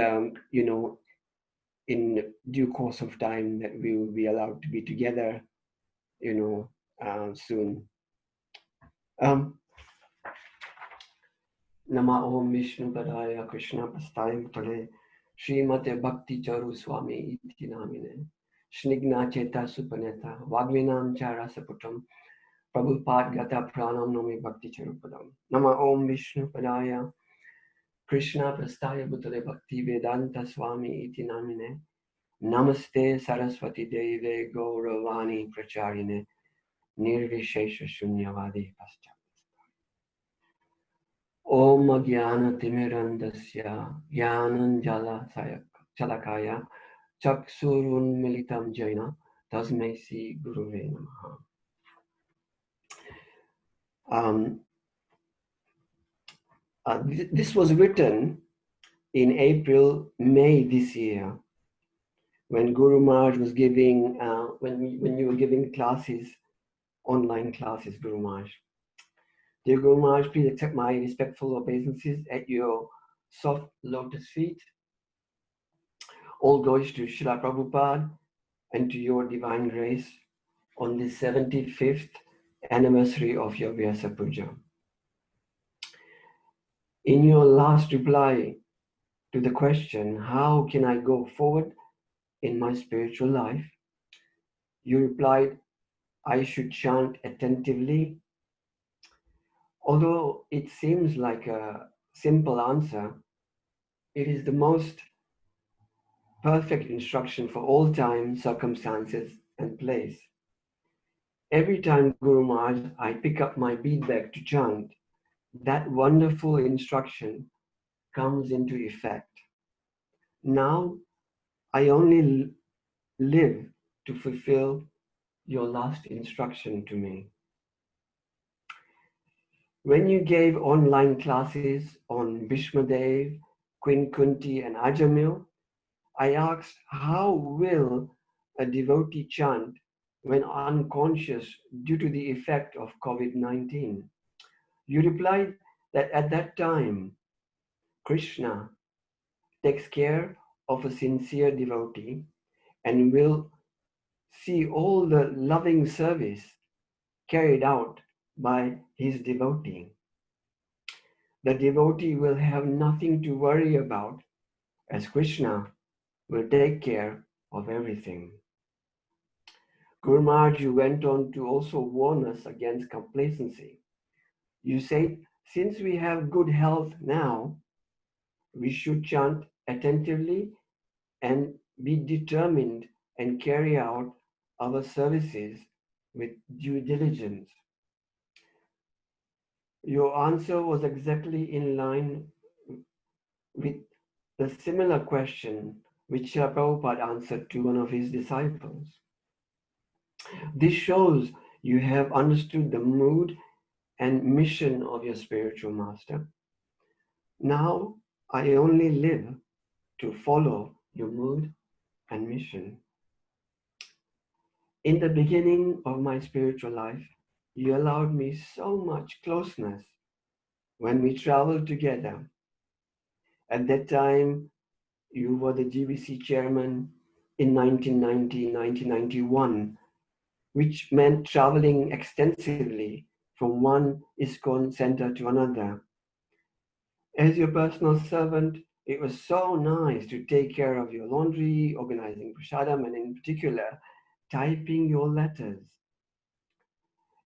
in due course of time that we will be allowed to be together, soon. Nama Om Vishnu Padaya Krishna Prasthaya Bhutale Srimate Bhakti Charu Swami Iti Namine Snigna Cheta Supaneta Vagvinam Chara Saputam Prabhupada Gata Pranam Nomi Bhakti Charupadam Nama Om Vishnu Padaya Krishna Prasthaya Bhutale Bhakti Vedanta Swami Iti Namine Namaste Saraswati Deve Gauravani Pracharine Nirvishesha Shunyavadi Paschat Om Jnana Timirandasya Jnananjala Chalakaya Chaksurun Militam Jaina Tasmai Sri Guruve Namaha. This was written in April, May this year, when Guru Maharaj was giving, when you were giving classes, online classes, Guru Maharaj. Dear Guru Maharaj, please accept my respectful obeisances at your soft lotus feet. All glories to Srila Prabhupada and to your divine grace on the 75th anniversary of your Vyasa Puja. In your last reply to the question, how can I go forward in my spiritual life? You replied, I should chant attentively. Although it seems like a simple answer, it is the most perfect instruction for all time, circumstances, and place. Every time, Guru Maharaj, I pick up my bead bag to chant, that wonderful instruction comes into effect. Now, I only live to fulfill your last instruction to me. When you gave online classes on Bhishmadev, Queen Kunti, and Ajamil, I asked, how will a devotee chant when unconscious due to the effect of COVID-19? You replied that at that time, Krishna takes care of a sincere devotee and will see all the loving service carried out by his devotee. The devotee will have nothing to worry about as Krishna will take care of everything. Guru Maharaj, you went on to also warn us against complacency. You said, since we have good health now, we should chant attentively and be determined and carry out our services with due diligence. Your answer was exactly in line with the similar question which Srila Prabhupada answered to one of his disciples. This shows you have understood the mood and mission of your spiritual master. Now I only live to follow your mood and mission. In the beginning of my spiritual life, you allowed me so much closeness when we traveled together. At that time, you were the GBC chairman in 1990, 1991, which meant traveling extensively from one ISKCON center to another. As your personal servant, it was so nice to take care of your laundry, organizing prasadam, and in particular, typing your letters.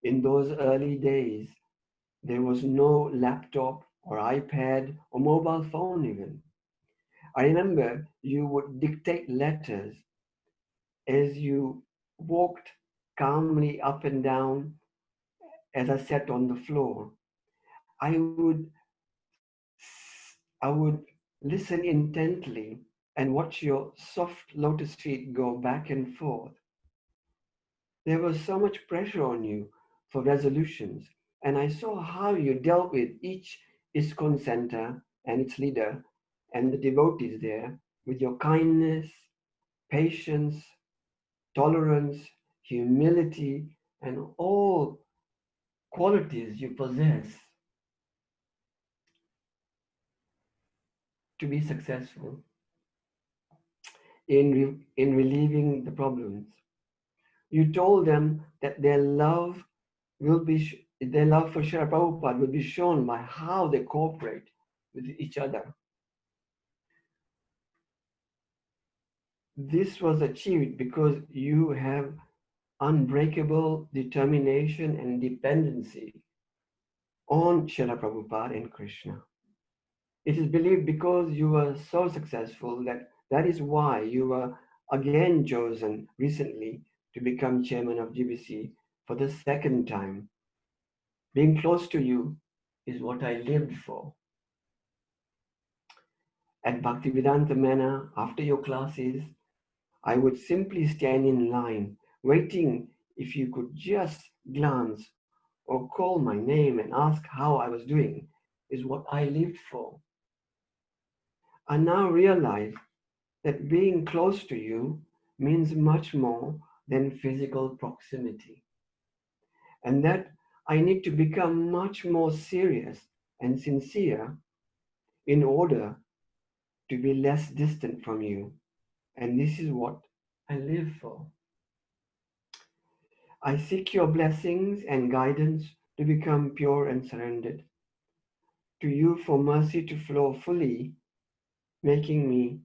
In those early days, there was no laptop or iPad or mobile phone even. I remember you would dictate letters as you walked calmly up and down as I sat on the floor. I would listen intently and watch your soft lotus feet go back and forth. There was so much pressure on you for resolutions, and I saw how you dealt with each ISKCON center and its leader and the devotees there with your kindness, patience, tolerance, humility, and all qualities you possess to be successful in relieving the problems. You told them that their love will be their love for Srila Prabhupada will be shown by how they cooperate with each other. This was achieved because you have unbreakable determination and dependency on Srila Prabhupada and Krishna. It is believed because you were so successful that is why you were again chosen recently to become chairman of GBC for the second time. Being close to you is what I lived for. At Bhaktivedanta Manor, after your classes, I would simply stand in line, waiting if you could just glance or call my name and ask how I was doing, is what I lived for. I now realize that being close to you means much more than physical proximity, and that I need to become much more serious and sincere in order to be less distant from you. And this is what I live for. I seek your blessings and guidance to become pure and surrendered, to you for mercy to flow fully, making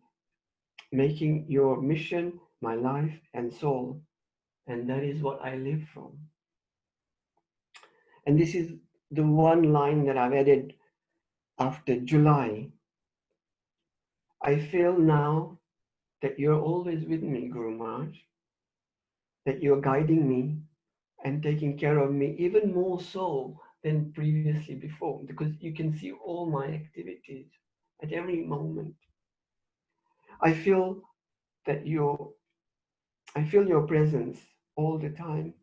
your mission my life and soul. And that is what I live for. And this is the one line that I've added after July. I feel now that you're always with me, Guru Maharaj, that you're guiding me and taking care of me even more so than previously before, because you can see all my activities at every moment. I feel your presence all the time,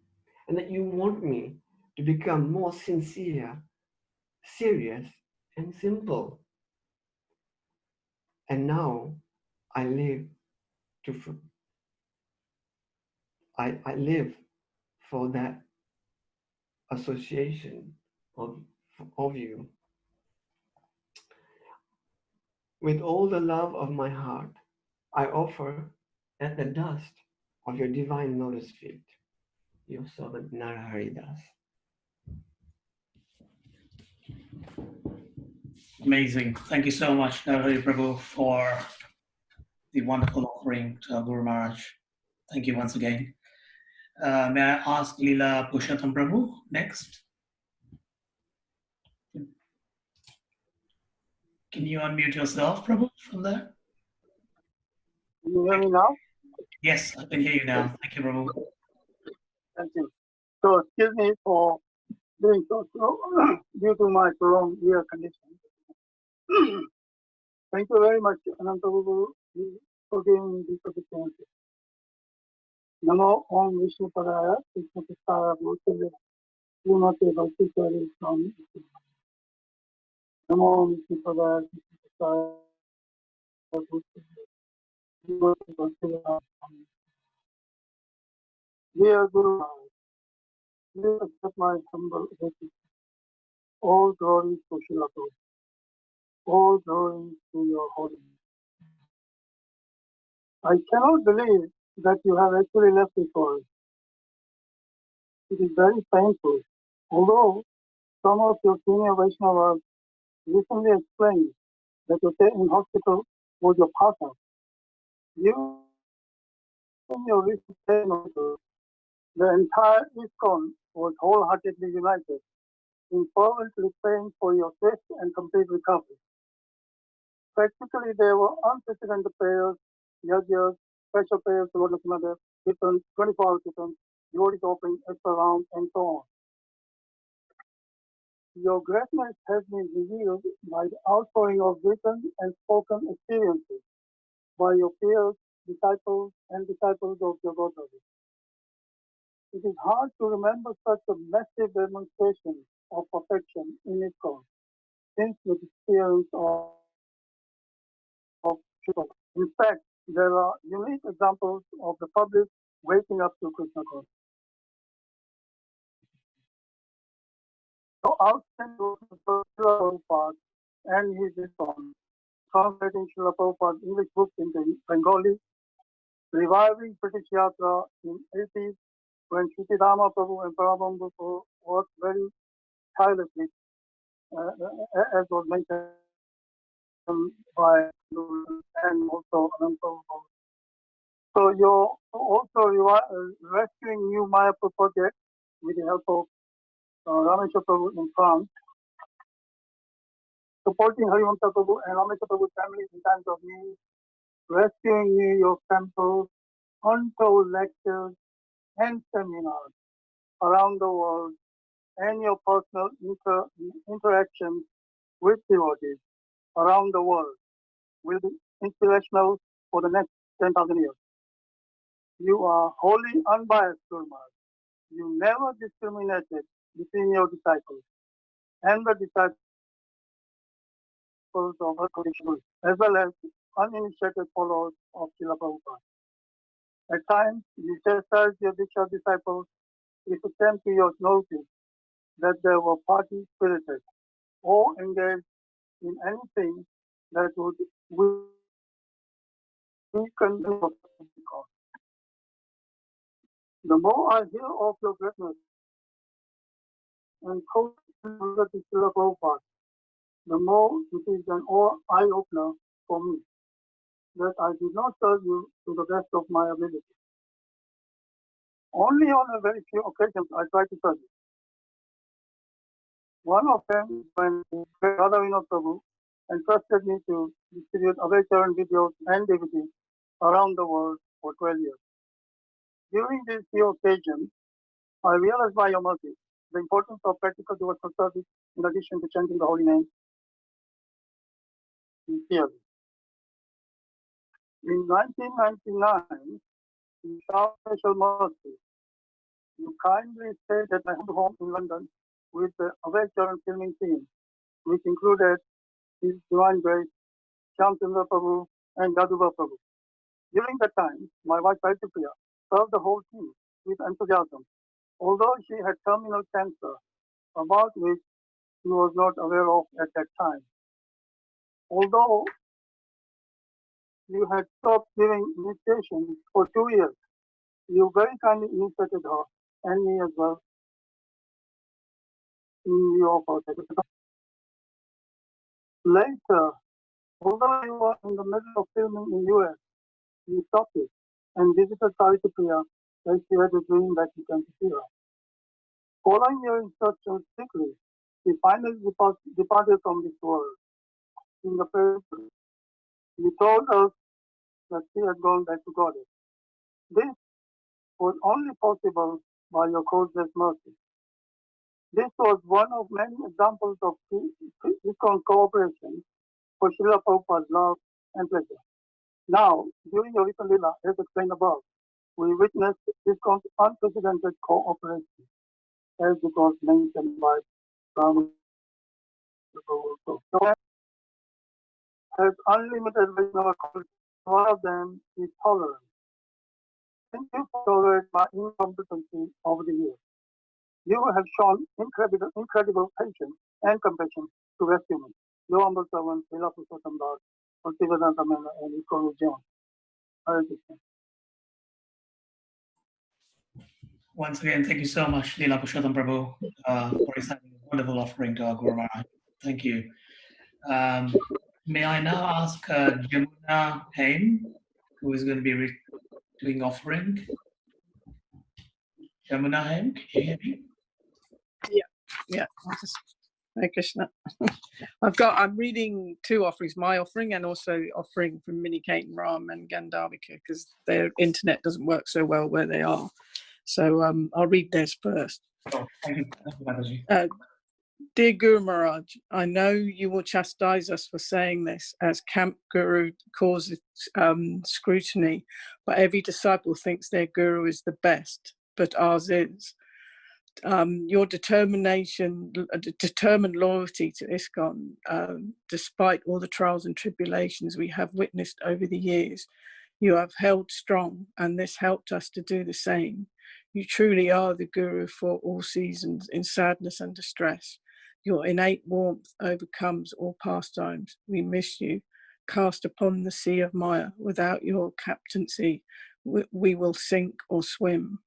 and that you want me to become more sincere, serious, and simple. And now I live I live for that association of you. With all the love of my heart, I offer at the dust of your divine lotus feet, your servant Narahari Das. Amazing. Thank you so much, Narahari Prabhu, for the wonderful offering to our Guru Maharaj. Thank you once again. May I ask Leela Pushottam Prabhu next? Can you unmute yourself, Prabhu, from there? Can you hear me now? Yes, I can hear you now. Thank you, Prabhu. Thank you. So excuse me for doing so slow due to my prolonged ear condition. Thank you very much, Ananta Guru, for giving me this opportunity. Namo Om Vishnu Padaya, Krishna Prasthaya Bhutale, Srimate Bhakti Chari Swami. Namo Om Vishnu Padaya, Krishna Prasthaya Bhutale, Srimate Bhakti Chari Swami. Dear Guru Maharaj, please accept my humble obeisance. All glory to Srila Prabhupada. All glory to your holiness. I cannot believe that you have actually left this world. It is very painful. Although some of your senior Vaishnavas recently explained that your stay in hospital was your partner, you in your recent stay in hospital, the entire ISKCON was wholeheartedly united in fervently praying for your swift and complete recovery. Practically, there were unprecedented prayers, yajnas, special prayers to Lord Lakshmana, different 24-hour kitchens, devotees offering extra rounds, and so on. Your greatness has been revealed by the outpouring of written and spoken experiences by your peers, disciples, and disciples of your Godhead. It is hard to remember such a massive demonstration of perfection in ISKCON since the experience of Shiva. In fact, there are unique examples of the public waking up to Krishna consciousness. So outstanding Srila Prabhupada and his ISKCON, translating Srila Prabhupada's English books into Bengali, reviving British Yatra in 80s when Shruti Dama Prabhu and Parabam Prabhu worked very tirelessly, as was mentioned by and also Ananta. So you're also rescuing new Mayapur project with the help of Rameshwar Prabhu in France, supporting Harivansa Prabhu and Rameshwar Prabhu's family in times of need, rescuing New York temples, untold lectures and seminars around the world, and your personal interactions with devotees around the world will be inspirational for the next 10,000 years. You are wholly unbiased, Guru Maharaj. You never discriminated between your disciples and the disciples of her Guru, as well as uninitiated followers of Srila Prabhupada. At times, you chastised your Diksha disciples if it came to your notice that they were party-spirited or engaged in anything that would weaken the cause. The more I hear of your greatness and quote to Srila Prabhupada, the more it is an eye-opener for me that I did not serve you to the best of my ability. Only on a very few occasions I tried to serve you. One of them is when Radha Vinod Prabhu entrusted me to distribute Avetaran videos and DVDs around the world for 12 years. During these few occasions, I realized by your mercy the importance of practical devotional service in addition to chanting the holy name sincerely. In 1999, in Shah Special Mercy, you kindly stayed at my home in London with the Avetaran filming team, which included His Divine Grace, Shyamchandra Prabhu, and Jaduba Prabhu. During that time, my wife Priya served the whole team with enthusiasm, although she had terminal cancer, about which she was not aware of at that time. Although you had stopped giving initiation for 2 years, you very kindly initiated her and me as well in your project. Later, although you were in the middle of filming in US, you stopped it and visited Priya as she had a dream that you came to see her. Following your instructions strictly, she finally departed from this world. In the paper, you told us that she had gone back to Goddess. This was only possible by your causeless mercy. This was one of many examples of ISKCON cooperation for Srila Prabhupada's love and pleasure. Now, during your recent Lila, as explained above, we witnessed ISKCON's unprecedented cooperation, as it was mentioned by Ram. Has unlimited Vaishnava qualities. One of them is tolerance. Thank you for tolerating my incompetency over the years. You have shown incredible patience and compassion to rescue me. Your humble servant, Srila Purushottam Das, Bhaktivedanta Mela, and ISKCON John. Hare Krishna. Once again, thank you so much, Leela Purushottam Prabhu, for reciting a wonderful offering to our Guru Maharaj. Thank you. May I now ask Jamuna Haim, who is going to be doing offering. Jamuna Haim, can you hear me? Yeah. Hare Krishna. I'm reading two offerings, my offering and also offering from Mini Kate and Ram and Gandharvika, because their internet doesn't work so well where they are. So I'll read theirs first. Oh, thank you. Thank you, Dear Guru Maharaj, I know you will chastise us for saying this, as Camp Guru causes scrutiny, but every disciple thinks their Guru is the best, but ours is. Your determined loyalty to ISKCON, despite all the trials and tribulations we have witnessed over the years, you have held strong, and this helped us to do the same. You truly are the Guru for all seasons in sadness and distress. Your innate warmth overcomes all pastimes. We miss you. Cast upon the sea of Maya, without your captaincy, we will sink or swim.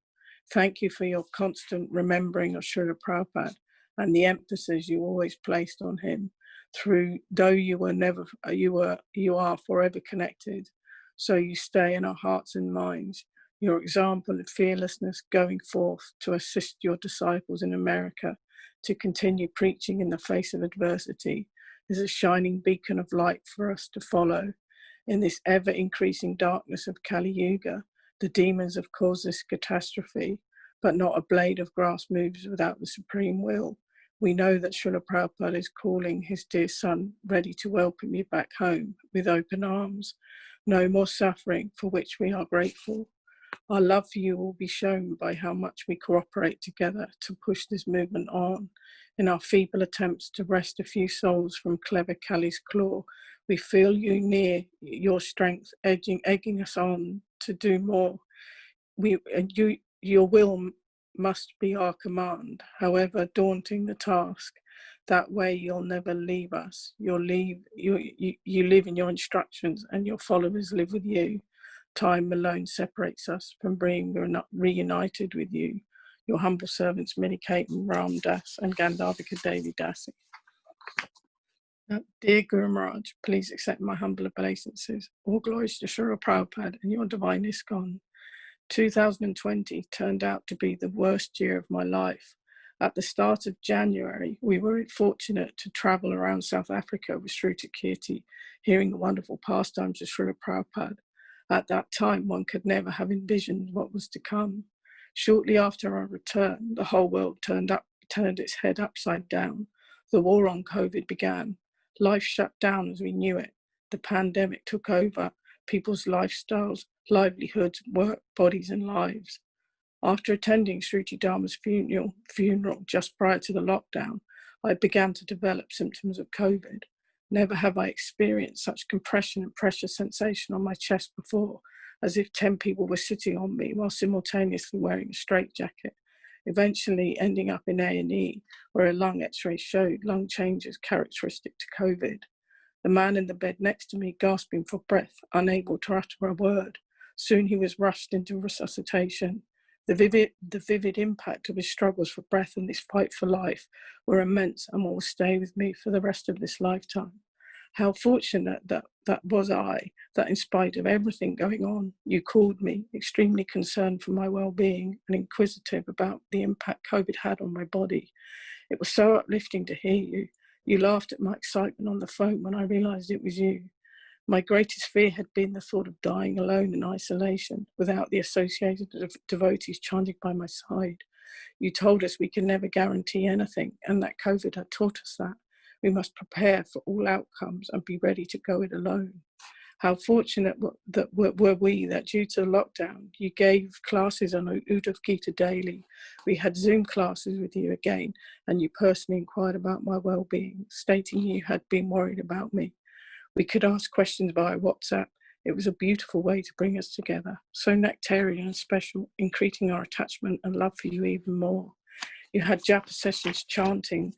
Thank you for your constant remembering of Srila Prabhupada. and the emphasis you always placed on him. Through, though you are forever connected, so you stay in our hearts and minds. Your example of fearlessness going forth to assist your disciples in America to continue preaching in the face of adversity is a shining beacon of light for us to follow. In this ever increasing darkness of Kali Yuga, the demons have caused this catastrophe, but not a blade of grass moves without the supreme will. We know that Srila Prabhupada is calling his dear son, ready to welcome you back home with open arms. No more suffering, for which we are grateful. Our love for you will be shown by how much we cooperate together to push this movement on. In our feeble attempts to wrest a few souls from clever Kali's claw, we feel you near, your strength egging us on to do more. Your will must be our command, however daunting the task. That way you'll never leave us. You live in your instructions, and your followers live with you. Time alone separates us from being reunited with you. Your humble servants, Minikate, Ram Das, and Gandharvika Devi Dasi. Dear Guru Maharaj, please accept my humble obeisances. All glories to Srila Prabhupada and your divine ISKCON. 2020 turned out to be the worst year of my life. At the start of January, we were fortunate to travel around South Africa with Shruti Kirti, hearing the wonderful pastimes of Srila Prabhupada. At that time, one could never have envisioned what was to come. Shortly after our return, the whole world turned its head upside down. The war on COVID began. Life shut down as we knew it. The pandemic took over people's lifestyles, livelihoods, work, bodies, and lives. After attending Shruti Dharma's funeral just prior to the lockdown, I began to develop symptoms of COVID. Never have I experienced such compression and pressure sensation on my chest before, as if 10 people were sitting on me while simultaneously wearing a straitjacket, eventually ending up in A&E, where a lung x-ray showed lung changes characteristic to COVID. The man in the bed next to me gasping for breath, unable to utter a word. Soon he was rushed into resuscitation. The vivid impact of his struggles for breath and this fight for life were immense and will stay with me for the rest of this lifetime. How fortunate that was I, that in spite of everything going on, you called me, extremely concerned for my well-being and inquisitive about the impact COVID had on my body. It was so uplifting to hear you. You laughed at my excitement on the phone when I realized it was you. My greatest fear had been the thought of dying alone in isolation, without the associated devotees chanting by my side. You told us we can never guarantee anything, and that COVID had taught us that. We must prepare for all outcomes and be ready to go it alone. How fortunate were we that due to the lockdown, you gave classes on Uddhav Gita daily. We had Zoom classes with you again, and you personally inquired about my well-being, stating you had been worried about me. We could ask questions via WhatsApp. It was a beautiful way to bring us together, so nectarian and special, increasing our attachment and love for you even more. You had japa sessions chanting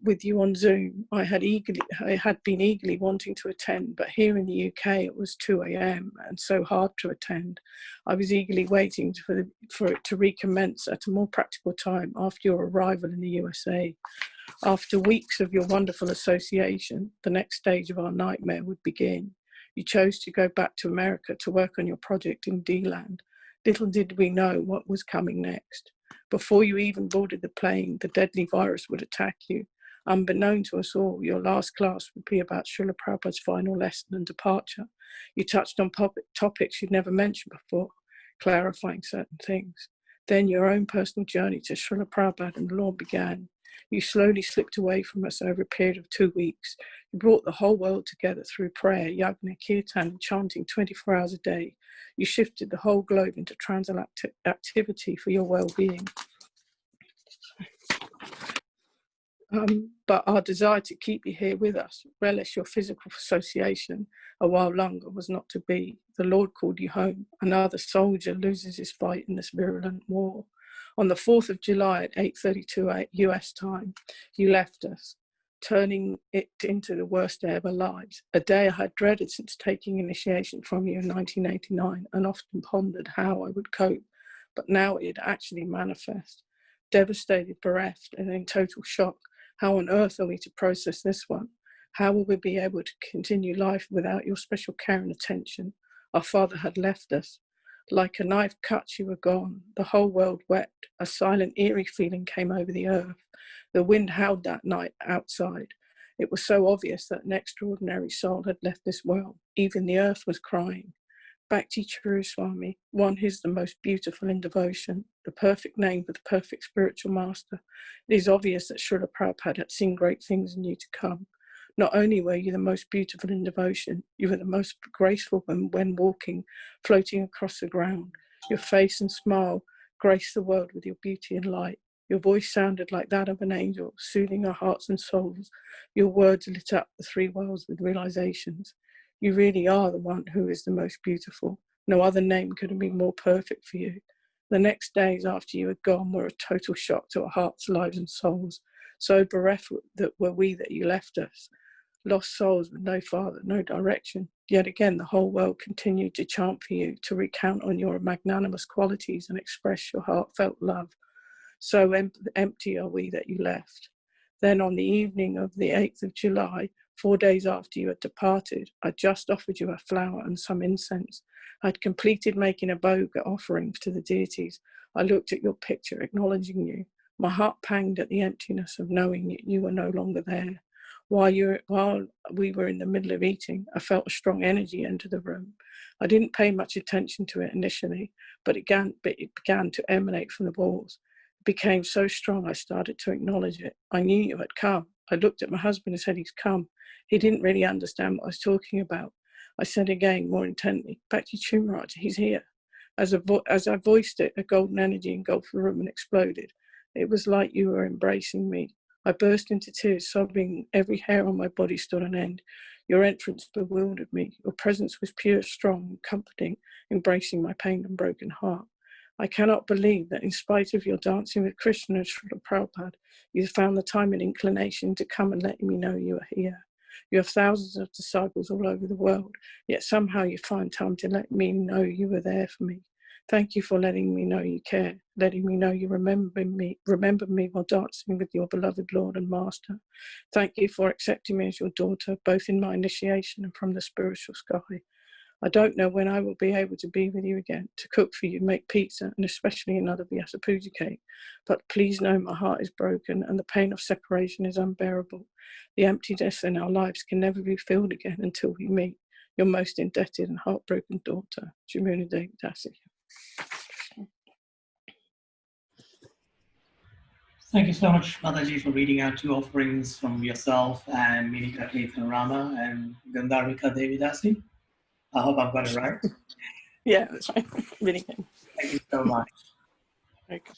with you on Zoom. I had been eagerly wanting to attend, but here in the UK it was 2 a.m. and so hard to attend. I was eagerly waiting for it to recommence at a more practical time after your arrival in the USA. After weeks of your wonderful association, the next stage of our nightmare would begin. You chose to go back to America to work on your project in D-Land. Little did we know what was coming next. Before you even boarded the plane, the deadly virus would attack you. Unbeknown to us all, your last class would be about Srila Prabhupada's final lesson and departure. You touched on topics you'd never mentioned before, clarifying certain things. Then your own personal journey to Srila Prabhupada and the Lord began. You slowly slipped away from us over a period of 2 weeks. You brought the whole world together through prayer, yajna, kirtan, and chanting 24 hours a day. You shifted the whole globe into transcendental activity for your well-being. But our desire to keep you here with us, relish your physical association a while longer, was not to be. The Lord called you home. Another soldier loses his fight in this virulent war. On the 4th of July at 8:32 US time, you left us, turning it into the worst day of our lives. A day I had dreaded since taking initiation from you in 1989 and often pondered how I would cope, but now it actually manifest. devastated, bereft, and in total shock. How on earth are we to process this one? How will we be able to continue life without your special care and attention? Our father had left us. Like a knife cut, you were gone. The whole world wept. A silent, eerie feeling came over the earth. The wind howled that night outside. It was so obvious that an extraordinary soul had left this world. Even the earth was crying. Bhakti Charu Swami, one who is the most beautiful in devotion, the perfect name for the perfect spiritual master. It is obvious that Srila Prabhupada had seen great things in you to come. Not only were you the most beautiful in devotion, you were the most graceful when walking, floating across the ground. Your face and smile graced the world with your beauty and light. Your voice sounded like that of an angel, soothing our hearts and souls. Your words lit up the three worlds with realizations. You really are the one who is the most beautiful. No other name could have been more perfect for you. The next days after you had gone were a total shock to our hearts, lives, and souls. So bereft that were we that you left us. Lost souls with no father, no direction. Yet again, the whole world continued to chant for you, to recount on your magnanimous qualities and express your heartfelt love. So empty are we that you left. Then on the evening of the 8th of July, 4 days after you had departed, I just offered you a flower and some incense. I had completed making a bhoga offering to the deities. I looked at your picture, acknowledging you. My heart panged at the emptiness of knowing you were no longer there. While we were in the middle of eating, I felt a strong energy enter the room. I didn't pay much attention to it initially, but it began to emanate from the walls. It became so strong I started to acknowledge it. I knew you had come. I looked at my husband and said, he's come. He didn't really understand what I was talking about. I said again, more intently, Bhakti Chumaraj, he's here. As I voiced it, a golden energy engulfed the room and exploded. It was like you were embracing me. I burst into tears, sobbing. Every hair on my body stood on end. Your entrance bewildered me. Your presence was pure, strong, comforting, embracing my pain and broken heart. I cannot believe that in spite of your dancing with Krishna and Srila Prabhupada, you found the time and inclination to come and let me know you are here. You have thousands of disciples all over the world, yet somehow you find time to let me know you were there for me. Thank you for letting me know you care, letting me know you remember me while dancing with your beloved Lord and Master. Thank you for accepting me as your daughter, both in my initiation and from the spiritual sky. I don't know when I will be able to be with you again, to cook for you, make pizza, and especially another Vyasa Puja cake. But please know my heart is broken and the pain of separation is unbearable. The emptiness in our lives can never be filled again until we meet. Your most indebted and heartbroken daughter, Jamuna Devi Dasi. Thank you so much, Mataji, for reading out two offerings from yourself and Minika Keithan Rama and Gandharvika Devidasi. I hope I've got it right. Yeah, that's right. Really good. Thank you so much. Okay.